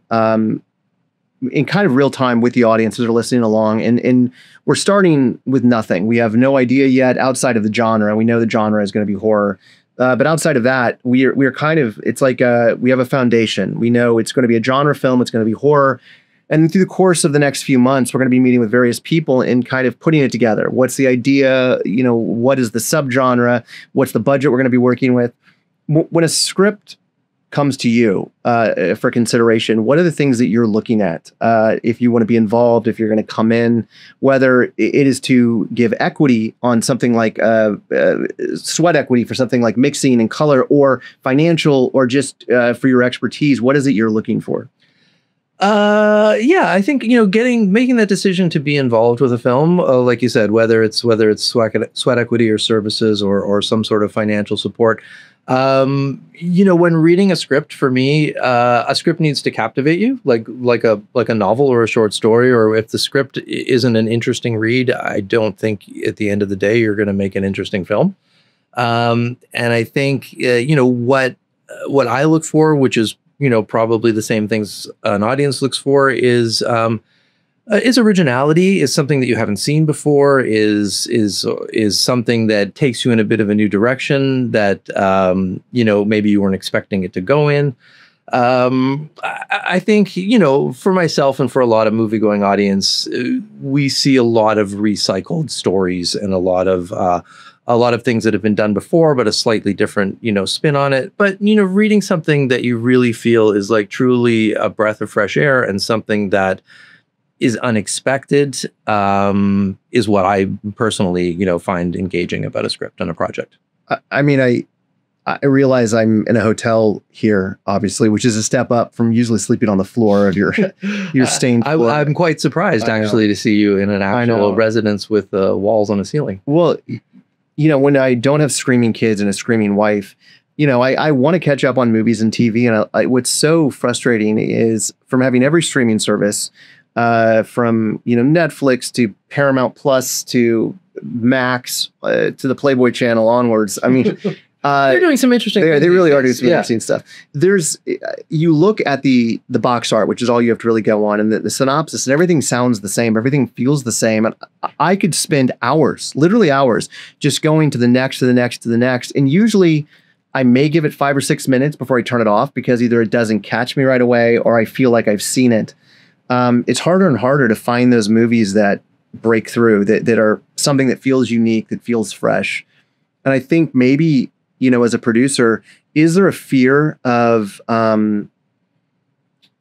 in kind of real time with the audiences that are listening along. And we're starting with nothing. We have no idea yet outside of the genre. We know the genre is going to be horror. But outside of that, we're kind of, it's like we have a foundation. We know it's going to be a genre film. It's going to be horror. And through the course of the next few months, we're going to be meeting with various people and kind of putting it together. What's the idea? You know, what is the subgenre? What's the budget we're going to be working with? When a script comes to you for consideration, what are the things that you're looking at if you want to be involved, if you're going to come in, whether it is to give equity on something like sweat equity for something like mixing and color, or financial, or just for your expertise? What is it you're looking for? Yeah, I think, you know, making that decision to be involved with a film, like you said, whether it's sweat equity or services or some sort of financial support. You know, when reading a script, for me, a script needs to captivate you, like a novel or a short story. Or if the script isn't an interesting read, I don't think at the end of the day you're going to make an interesting film. And I think you know, what I look for, which is, you know, probably the same things an audience looks for, is originality, is something that you haven't seen before, is something that takes you in a bit of a new direction that, you know, maybe you weren't expecting it to go in. I think, you know, for myself and for a lot of movie-going audience, we see a lot of recycled stories and a lot of things that have been done before, but a slightly different, you know, spin on it. But, you know, reading something that you really feel is like truly a breath of fresh air and something that is unexpected is what I personally, you know, find engaging about a script and a project. I mean, I realize I'm in a hotel here, obviously, which is a step up from usually sleeping on the floor of your stained floor. I'm quite surprised, actually, to see you in an actual residence with walls on a ceiling. Well, you know, when I don't have screaming kids and a screaming wife, you know, I want to catch up on movies and TV. And what's so frustrating is from having every streaming service, from, you know, Netflix to Paramount Plus to Max to the Playboy Channel onwards. I mean, they're doing some interesting things. They really are doing some interesting stuff. You look at the box art, which is all you have to really go on, and the synopsis, and everything sounds the same. Everything feels the same. And I could spend hours, literally hours, just going to the next, to the next, to the next. And usually I may give it 5 or 6 minutes before I turn it off because either it doesn't catch me right away or I feel like I've seen it. It's harder and harder to find those movies that break through, that are something that feels unique, that feels fresh. And I think maybe, you know, as a producer, is there a fear of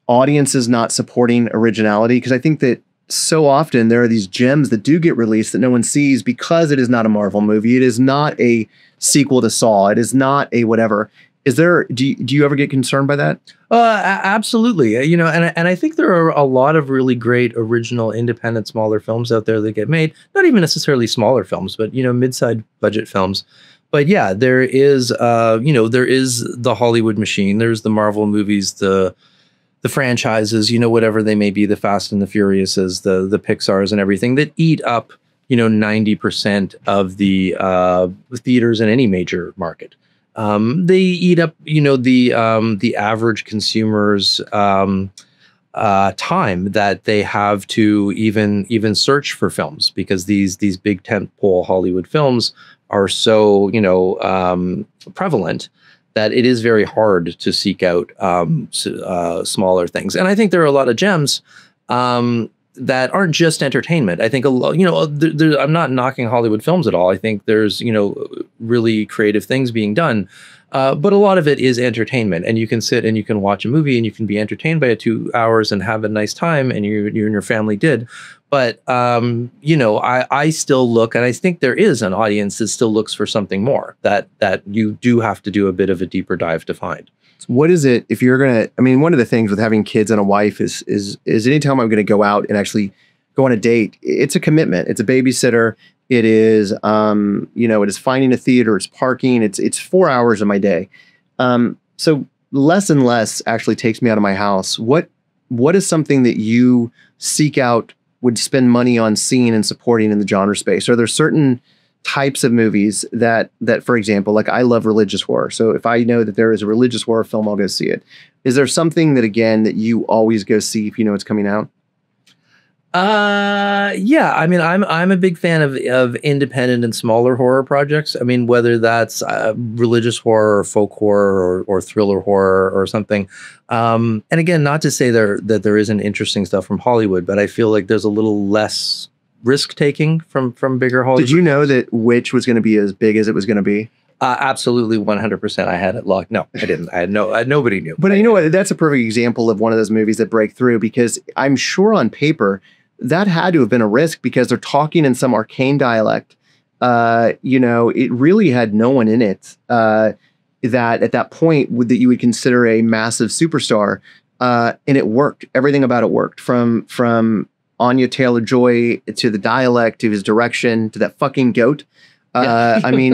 audiences not supporting originality? Because I think that so often there are these gems that do get released that no one sees because it is not a Marvel movie. It is not a sequel to Saw. It is not a whatever. Is there, do you ever get concerned by that? Absolutely. You know, and I think there are a lot of really great original independent smaller films out there that get made, not even necessarily smaller films, but, you know, mid-sized budget films. But yeah, there is, you know, there is the Hollywood machine. There's the Marvel movies, the franchises, you know, whatever they may be, the Fast and the Furiouses, the Pixars and everything that eat up, you know, 90% of the theaters in any major market. They eat up, you know, the average consumer's time that they have to even search for films, because these big tentpole Hollywood films are so, you know, prevalent that it is very hard to seek out smaller things. And I think there are a lot of gems that aren't just entertainment. I think a lot, you know, I'm not knocking Hollywood films at all. I think there's, you know, really creative things being done. But a lot of it is entertainment, and you can sit and you can watch a movie and you can be entertained by it 2 hours and have a nice time, and you and your family did. But, you know, I still look, and I think there is an audience that still looks for something more that you do have to do a bit of a deeper dive to find. What is it if you're going to, I mean, one of the things with having kids and a wife is anytime I'm going to go out and actually go on a date, it's a commitment. It's a babysitter. It is, you know, it is finding a theater, it's parking, it's 4 hours of my day. So less and less actually takes me out of my house. What is something that you seek out, would spend money on seeing and supporting in the genre space? Are there certain types of movies that, for example, like I love religious horror. So if I know that there is a religious horror film, I'll go see it. Is there something that, again, that you always go see if you know it's coming out? Yeah, I mean, I'm a big fan of independent and smaller horror projects. I mean, whether that's religious horror or folk horror or thriller horror or something. And again, not to say that there isn't interesting stuff from Hollywood, but I feel like there's a little less risk taking from bigger Hollywood. Did you know that Witch was going to be as big as it was going to be? Absolutely, 100%. I had it locked. No, I didn't. Nobody knew. But you know what? That's a perfect example of one of those movies that break through, because I'm sure on paper that had to have been a risk, because they're talking in some arcane dialect. You know, it really had no one in it that at that point that you would consider a massive superstar, and it worked. Everything about it worked, from Anya Taylor-Joy to the dialect to his direction to that fucking goat. I mean,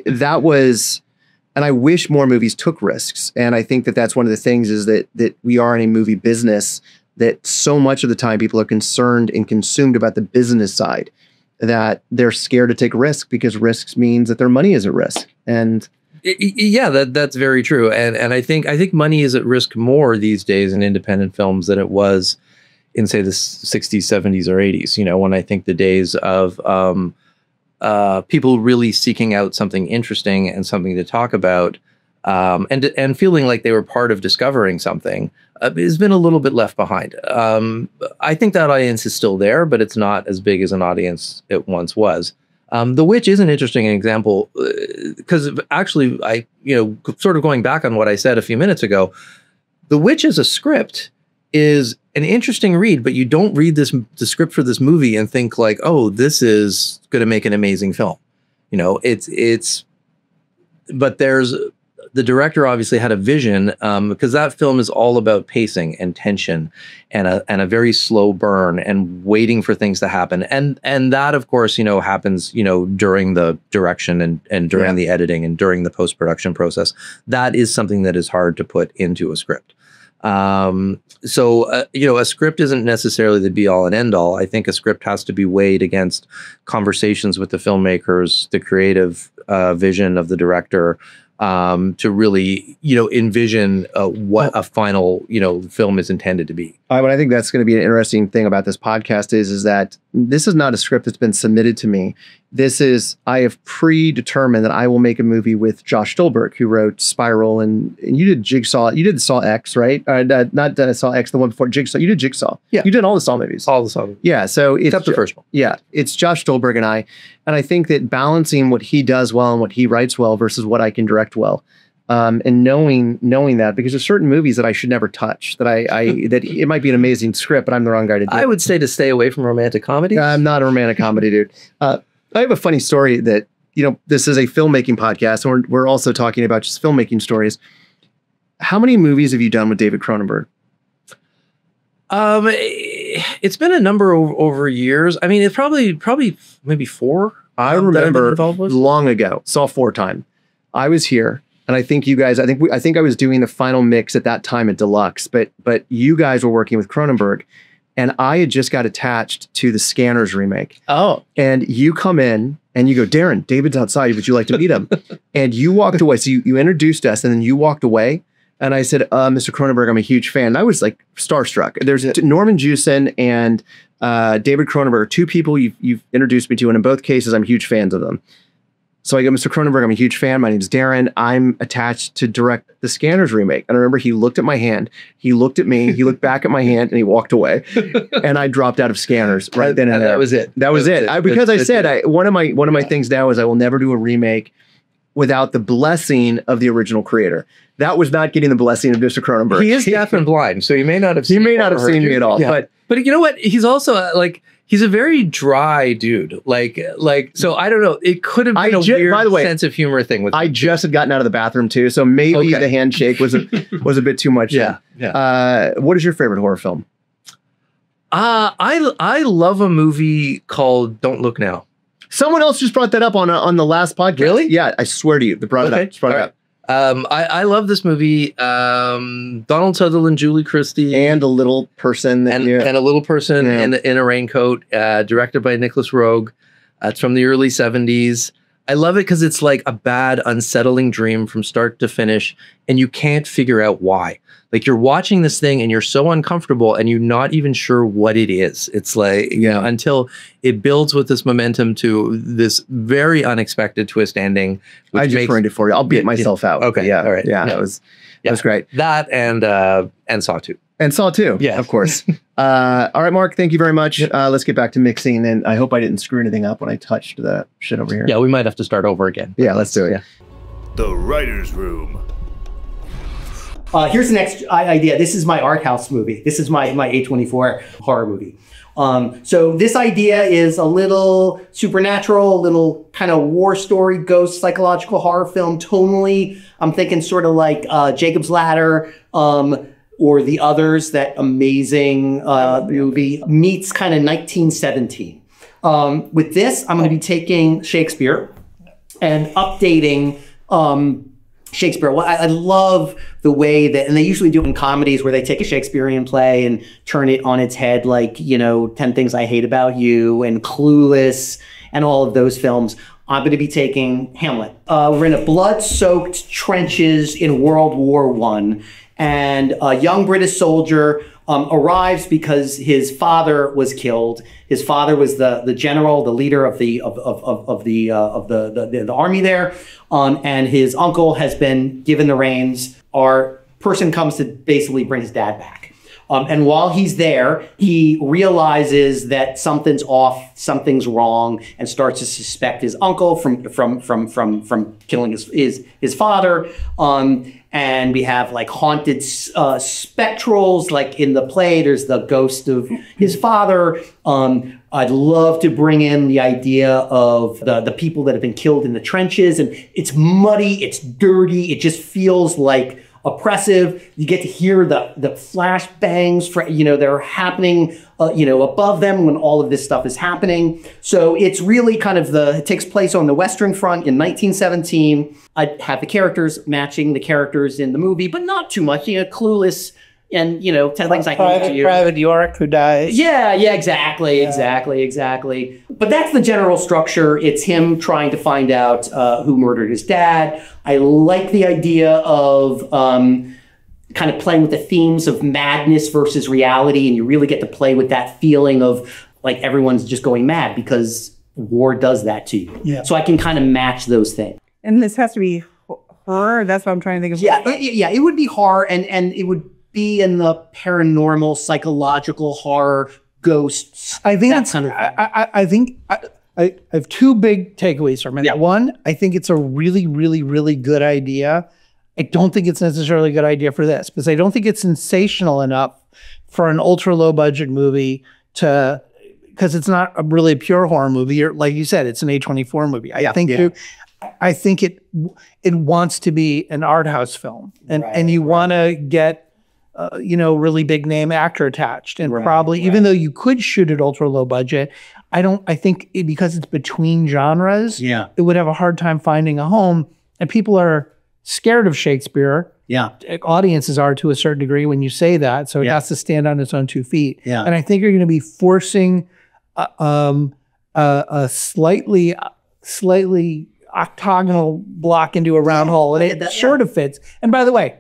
that was, and I wish more movies took risks. And I think that that's one of the things is that we are in a movie business, that so much of the time people are concerned and consumed about the business side, that they're scared to take risk because risks means that their money is at risk. And yeah, that's very true. And I think money is at risk more these days in independent films than it was in, say, the 60s, 70s, or 80s, you know, when I think the days of people really seeking out something interesting and something to talk about and feeling like they were part of discovering something has been a little bit left behind. I think that audience is still there, but it's not as big as an audience it once was. The Witch is an interesting example because actually, sort of going back on what I said a few minutes ago, The Witch as a script is an interesting read, but you don't read the script for this movie and think like, oh, this is going to make an amazing film. But the director obviously had a vision because that film is all about pacing and tension and a very slow burn and waiting for things to happen. And that, of course, happens, during the direction and during the editing and during the post-production process. That is something that is hard to put into a script. So a script isn't necessarily the be all and end all. I think a script has to be weighed against conversations with the filmmakers, the creative vision of the director, to really, envision what a final, film is intended to be. But I think that's going to be an interesting thing about this podcast is that this is not a script that's been submitted to me. I have predetermined that I will make a movie with Josh Stolberg, who wrote Spiral, and you did Jigsaw. You did Saw X, right? Not Saw X, the one before Jigsaw. You did Jigsaw. Yeah. You did all the Saw movies. All the Saw movies. Yeah. So except the first one. Yeah. It's Josh Stolberg and I think that balancing what he does well and what he writes well versus what I can direct well. And knowing that, because there's certain movies that I should never touch, that that it might be an amazing script, but I'm the wrong guy to do it. I would say to stay away from romantic comedy. I'm not a romantic comedy dude. I have a funny story that, this is a filmmaking podcast, and we're also talking about just filmmaking stories. How many movies have you done with David Cronenberg? It's been a number over years. I mean, it's probably maybe 4. I remember long ago, Saw 4 time. I was here. And I think you guys, I think I was doing the final mix at that time at Deluxe, but you guys were working with Cronenberg, and I had just got attached to the Scanners remake. Oh. And you come in and you go, Darren, David's outside. Would you like to meet him? And you walked away. So you introduced us, and then you walked away. And I said, Mr. Cronenberg, I'm a huge fan. And I was like starstruck. There's Norman Jewison and David Cronenberg, 2 people you've introduced me to, and in both cases, I'm huge fans of them. So I go, Mr. Cronenberg, I'm a huge fan. My name's Darren. I'm attached to direct the Scanners remake. And I remember he looked at my hand, he looked at me, he looked back at my hand, and he walked away. And I dropped out of Scanners right then and there. That was it. That was it. Because I said, one of my things now is I will never do a remake without the blessing of the original creator. That was not getting the blessing of Mr. Cronenberg. He is deaf and blind, so he may not have seen me at all. Yeah. But you know what? He's also he's a very dry dude. So I don't know. It could have been a weird sense of humor thing with him. I just had gotten out of the bathroom too, so maybe the handshake was a bit too much. Yeah. What is your favorite horror film? I love a movie called Don't Look Now. Someone else just brought that up on the last podcast. Really? Yeah, I swear to you, they brought it up. Just brought it up. I love this movie. Donald Sutherland, Julie Christie, and a little person, and a little person in a raincoat. Directed by Nicholas Roeg. It's from the early 70s. I love it because it's like a bad, unsettling dream from start to finish, and you can't figure out why. Like, you're watching this thing and you're so uncomfortable and you're not even sure what it is. It's like, until it builds with this momentum to this very unexpected twist ending. I just ruined it for you. I'll beat myself out. Okay. Yeah. All right. Yeah. That was great. That and Saw 2. And Saw 2. Yeah. Of course. All right, Mark, thank you very much. Let's get back to mixing. And I hope I didn't screw anything up when I touched the shit over here. Yeah, we might have to start over again. Yeah, let's do it. Yeah. The Writer's Room. Here's the next idea. This is my art house movie. This is my A24 horror movie. So this idea is a little supernatural, a little kind of war story, ghost, psychological horror film. Tonally, I'm thinking sort of like Jacob's Ladder, or The Others, that amazing movie, meets kind of 1917. With this, I'm going to be taking Shakespeare and updating Shakespeare. Well, I love the way that, and they usually do it in comedies where they take a Shakespearean play and turn it on its head, like, 10 Things I Hate About You and Clueless and all of those films. I'm going to be taking Hamlet. We're in a blood-soaked trenches in World War I, and a young British soldier arrives because his father was killed. His father was the general, the leader of the army there, and his uncle has been given the reins. Our person comes to basically bring his dad back. And while he's there, he realizes that something's off, something's wrong, and starts to suspect his uncle from killing his father. And we have like haunted spectrals, like in the play. There's the ghost of his father. I'd love to bring in the idea of the people that have been killed in the trenches, and it's muddy, it's dirty, it just feels like oppressive. You get to hear the flash bangs, that are happening, above them when all of this stuff is happening. So it's really kind of it takes place on the Western Front in 1917. I have the characters matching the characters in the movie, but not too much. Clueless and 10 things I hate to you. Private York who dies. Yeah, exactly. But that's the general structure. It's him trying to find out who murdered his dad. I like the idea of kind of playing with the themes of madness versus reality, and you really get to play with that feeling of like everyone's just going mad because war does that to you. Yeah. So I can kind of match those things. And this has to be horror. That's what I'm trying to think of. Yeah, it would be horror, and it would be in the paranormal, psychological horror, ghosts. I think that kind of thing. I have two big takeaways from it. Yeah. One, I think it's a really, really, really good idea. I don't think it's necessarily a good idea for this, because I don't think it's sensational enough for an ultra low budget movie because it's not really a pure horror movie. Like you said, it's an A24 movie. I think it wants to be an art house film, and you want to get really big name actor attached, and probably even though you could shoot it ultra low budget, I think because it's between genres, it would have a hard time finding a home, and people are scared of Shakespeare. Yeah, audiences are to a certain degree when you say that, so it has to stand on its own 2 feet. Yeah, and I think you're going to be forcing a slightly octagonal block into a round hole, and it sort of fits. And by the way,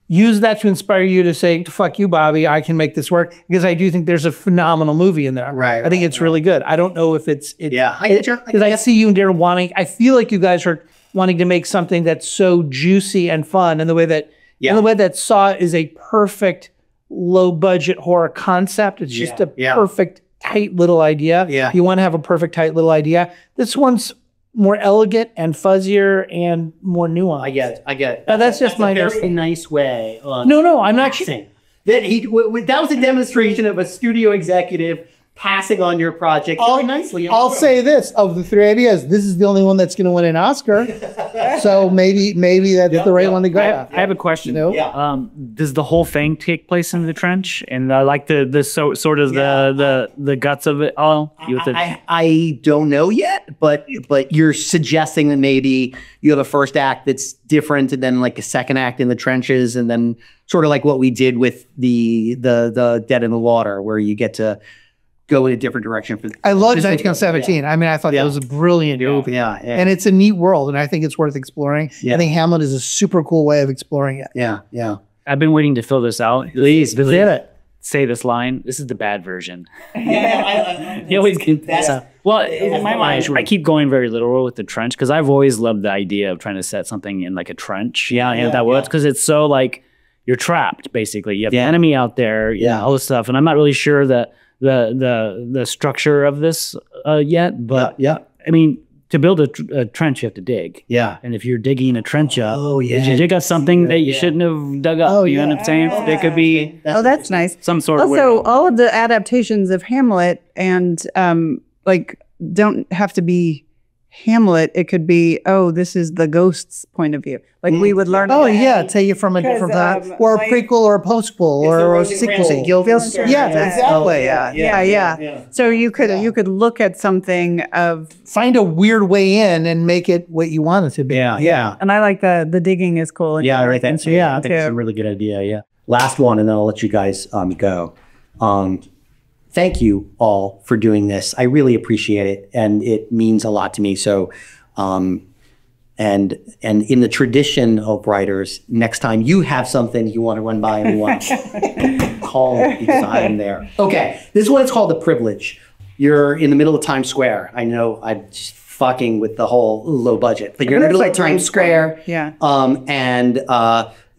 use that to inspire you to say, fuck you, Bobby, I can make this work, because I do think there's a phenomenal movie in there. I think it's really good. I don't know if it's because I see you and Darren I feel like you guys are wanting to make something that's so juicy and fun, and the way that Saw is a perfect low budget horror concept. It's just a perfect tight little idea. You want to have a perfect tight little idea. This one's more elegant and fuzzier and more nuanced. I get it. That's just my very nice way. No, I'm not saying that that was a demonstration of a studio executive passing on your project very nicely. I'll say this: of the 3 ideas, this is the only one that's going to win an Oscar. So maybe that's the right one to go. I have a question. Does the whole thing take place in the trench? And like the guts of it all? I don't know yet, but you're suggesting that maybe you have a first act that's different, and then like a second act in the trenches, and then sort of like what we did with the Dead in the Water, where you get to go in a different direction. I loved 1917. I mean, I thought that was a brilliant movie. And it's a neat world, and I think it's worth exploring. I think Hamlet is a super cool way of exploring it. Yeah. I've been waiting to fill this out. Please, say this line. This is the bad version. You always get that. Well, in my mind, I keep going very literal with the trench, because I've always loved the idea of trying to set something in like a trench. That works, because it's so like you're trapped, basically. You have the enemy out there, all this stuff. And I'm not really sure that the structure of this yet, but I mean, to build a trench, you have to dig. And if you're digging a trench up, did you dig up something that you shouldn't have dug up? You know what I'm saying? There could be that's nice. Some sort of also all of the adaptations of Hamlet and don't have to be Hamlet. It could be, this is the ghost's point of view. Like we would learn. Take it from a different time, or a prequel, or a postquel, or a sequel. Exactly. So you could look at something find a weird way in and make it what you want it to be. And I like the digging is cool. Right. I think it's a really good idea. Last one, and then I'll let you guys go. Thank you all for doing this. I really appreciate it, and it means a lot to me. So, and in the tradition of writers, next time you have something you want to run by and we want to call it because I'm there. Okay, this one is called The Privilege. You're in the middle of Times Square. I know I'm just fucking with the whole low budget, but you're in the middle of Times Square. Yeah. And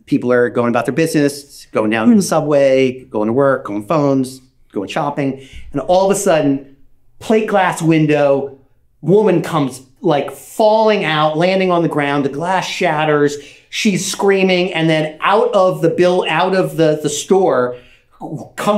people are going about their business, going down to the subway, going to work, going phones, going shopping. And all of a sudden, plate glass window, woman comes like falling out, landing on the ground. The glass shatters. She's screaming. And then out of the store,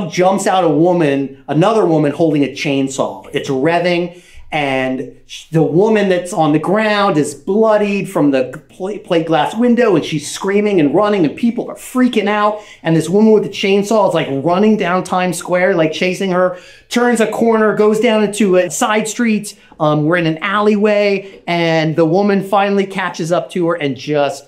jumps out another woman holding a chainsaw. It's revving, and the woman that's on the ground is bloodied from the plate glass window, and she's screaming and running, and people are freaking out. And this woman with the chainsaw is like running down Times Square, like chasing her, turns a corner, goes down into a side street. We're in an alleyway, and the woman finally catches up to her and just,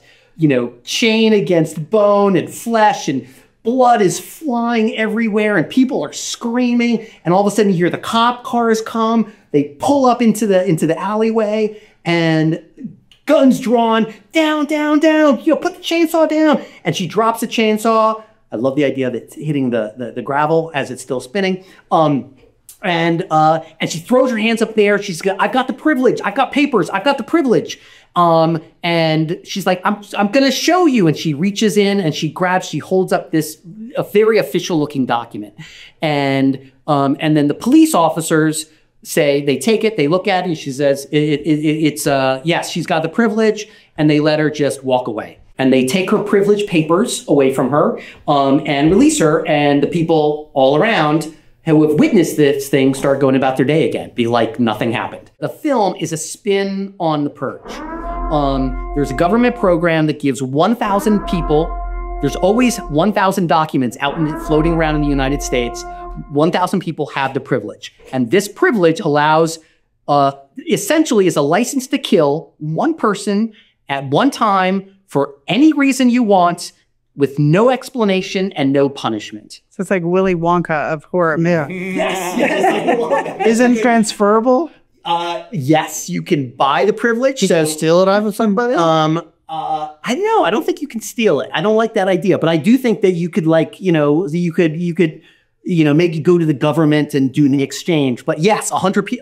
chain against bone and flesh, and blood is flying everywhere, and people are screaming. And all of a sudden you hear the cop cars come. They pull up into the alleyway, and guns drawn, down, down, down. Put the chainsaw down. And she drops the chainsaw. I love the idea that it's hitting the gravel as it's still spinning. And she throws her hands up there. I've got the privilege. I've got papers. I've got the privilege. And she's like, I'm going to show you. And she reaches in and she holds up a very official looking document. And then the police officers they take it, they look at it, and she says, yes, she's got the privilege. And they let her just walk away. And they take her privilege papers away from her, and release her. And the people all around who have witnessed this thing start going about their day again, be like nothing happened. The film is a spin on the purge. There's a government program that gives 1,000 people, there's always 1,000 documents floating around in the United States. 1,000 people have the privilege. And this privilege allows, essentially is a license to kill one person at one time for any reason you want, with no explanation and no punishment. So it's like Willy Wonka of horror. Yeah. Yes. Isn't transferable? Yes, you can buy the privilege. So steal it off of somebody? I don't know. I don't think you can steal it. I don't like that idea, but I do think that you could maybe go to the government and do the exchange. But yes, a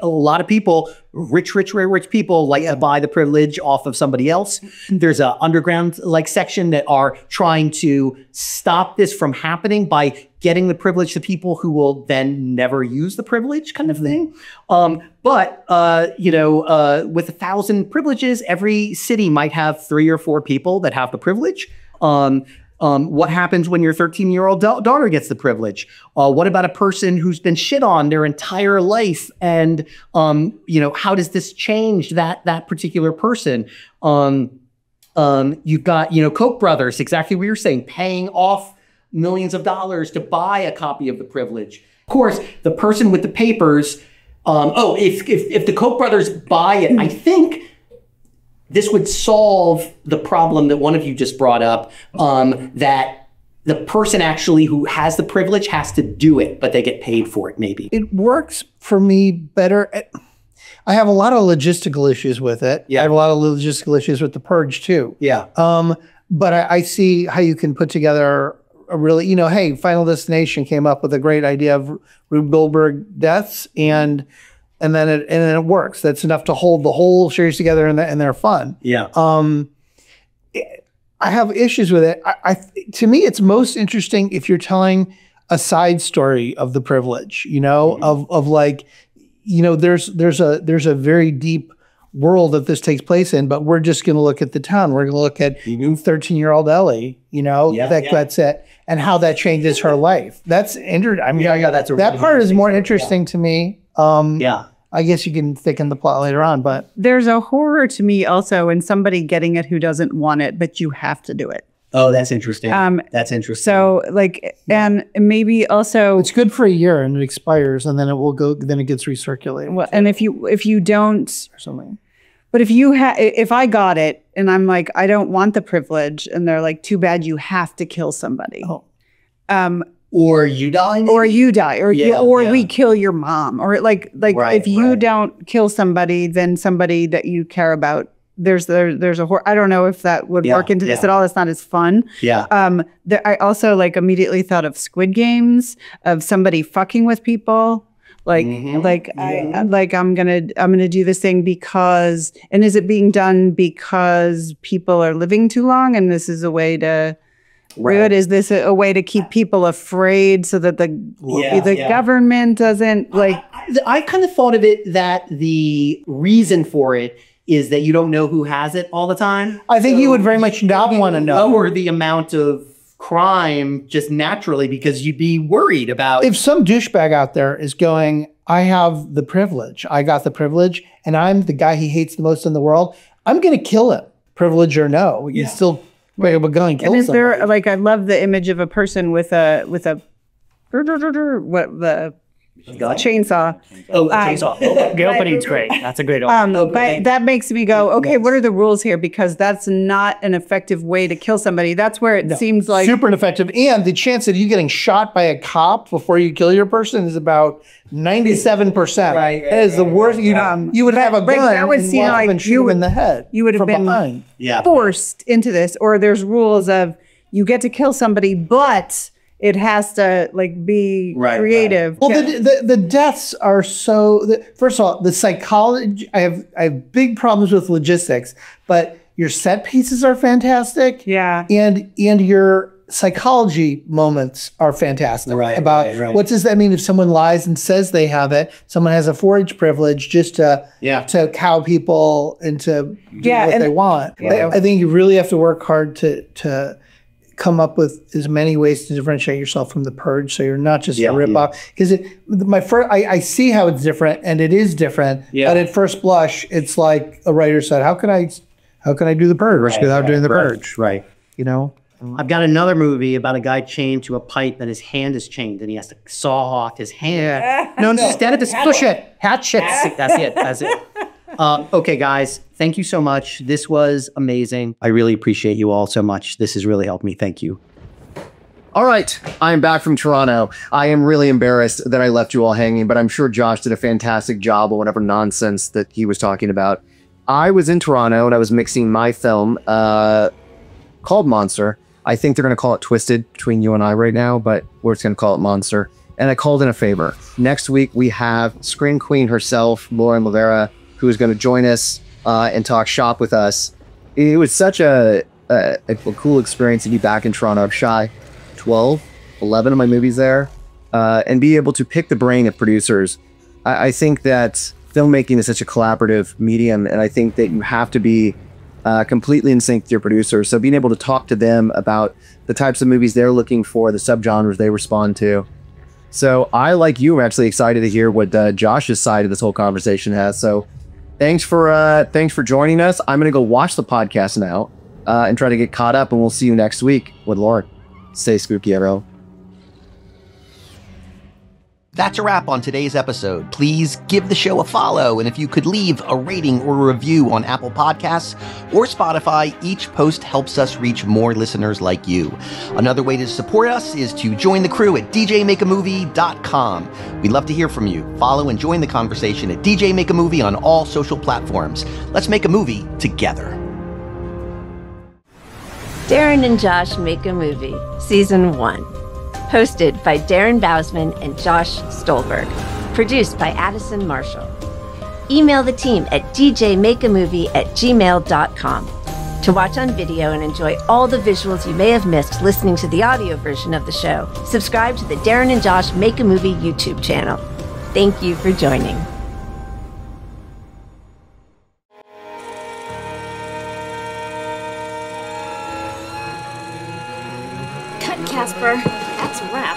lot of people, rich people like to buy the privilege off of somebody else. There's an underground section that are trying to stop this from happening by getting the privilege to people who will then never use the privilege, kind of thing. With 1,000 privileges, every city might have 3 or 4 people that have the privilege. What happens when your 13-year-old daughter gets the privilege? What about a person who's been shit on their entire life? And, how does this change that particular person? You've got, Koch brothers, exactly what you're saying, paying off millions of dollars to buy a copy of the privilege. Of course, the person with the papers, if the Koch brothers buy it, I think this would solve the problem that one of you just brought up, that the person actually who has the privilege has to do it, but they get paid for it, maybe. It works for me better. I have a lot of logistical issues with it. Yeah. I have a lot of logistical issues with the purge too. Yeah. But I see how you can put together a really, hey, Final Destination came up with a great idea of Rube Goldberg deaths, and then it works. That's enough to hold the whole series together, and they're fun. Yeah. I have issues with it. To me, it's most interesting if you're telling a side story of the privilege. There's a very deep world that this takes place in, but we're just going to look at the town. We're going to look at 13-year-old Ellie. That's it, and how that changes her life. That's interesting. That part is more interesting to me. I guess you can thicken the plot later on, but there's a horror to me also in somebody getting it who doesn't want it, but you have to do it. Oh, that's interesting. That's interesting. So and maybe also it's good for a year and it expires, and then it will go. Then it gets recirculated. Well, and if you don't or something. But if I got it and I'm like, I don't want the privilege, and they're like, too bad, you have to kill somebody. Oh. Or you die. Maybe? Or you die. Or we kill your mom. Or right, if you don't kill somebody, then somebody that you care about there's a I don't know if that would work into this at all. It's not as fun. Yeah. I also like immediately thought of Squid Games, of somebody fucking with people. Like I'm gonna do this thing because, and is it being done because people are living too long and this is a way to is this a way to keep people afraid so that the government doesn't like? I kind of thought of it that the reason for it is that you don't know who has it all the time. I think you would very much not want to know. Lower the amount of crime just naturally because you'd be worried about. If some douchebag out there is going, I have the privilege, I got the privilege, and I'm the guy he hates the most in the world, I'm going to kill him, privilege or no. You still go and kill and is somebody. there, like, I love the image of a person with a chainsaw. Oh, chainsaw. The opening's great. That's a great opening. But that makes me go, okay, what are the rules here? Because that's not an effective way to kill somebody. That's where it seems like super ineffective. And the chance of you getting shot by a cop before you kill your person is about 97%. Right. That is the worst. You would have a gun that would and seem walk up like and shoot him in the head. You would have been behind. forced into this, or there's rules of you get to kill somebody, but it has to like be creative. Well, the deaths are so. First of all, the psychology. I have big problems with logistics, but your set pieces are fantastic. Yeah, and your psychology moments are fantastic. Right. What does that mean if someone lies and says they have it? Someone has a 4-H privilege just to cow people into doing what they want. Yeah. I think you really have to work hard to come up with as many ways to differentiate yourself from The Purge, so you're not just a ripoff. Because I see how it's different, and it is different. Yeah. But at first blush, it's like a writer said, "How can I do The Purge without doing The Purge?" Right. You know. I've got another movie about a guy chained to a pipe and his hand is chained and he has to saw off his hand. No, instead of this, push it, hatchet. That's it. Okay, guys, thank you so much. This was amazing. I really appreciate you all so much. This has really helped me. Thank you. All right, I'm back from Toronto. I am really embarrassed that I left you all hanging, but I'm sure Josh did a fantastic job of whatever nonsense that he was talking about. I was in Toronto and I was mixing my film called Monster. I think they're going to call it Twisted between you and I right now, but we're just going to call it Monster. And I called in a favor. Next week, we have Screen Queen herself, Lauren Lavera, who is going to join us and talk shop with us. It was such a cool experience to be back in Toronto. I've shot 11 of my movies there, and be able to pick the brain of producers. I think that filmmaking is such a collaborative medium, and I think that you have to be completely in sync with your producers. So being able to talk to them about the types of movies they're looking for, the subgenres they respond to. So I, like you, am actually excited to hear what Josh's side of this whole conversation has. So thanks for joining us. I'm going to go watch the podcast now and try to get caught up, and we'll see you next week with Lauren. Stay spooky, everyone. That's a wrap on today's episode. Please give the show a follow, and if you could leave a rating or a review on Apple Podcasts or Spotify, each post helps us reach more listeners like you. Another way to support us is to join the crew at djmakeamovie.com. We'd love to hear from you. Follow and join the conversation at DJ Make a Movie on all social platforms. Let's make a movie together. Darren and Josh Make a Movie, Season 1. Hosted by Darren Bousman and Josh Stolberg. Produced by Addison Marshall. Email the team at djmakeamovie@gmail.com. To watch on video and enjoy all the visuals you may have missed listening to the audio version of the show, subscribe to the Darren and Josh Make a Movie YouTube channel. Thank you for joining. Cut, Casper. That's a wrap.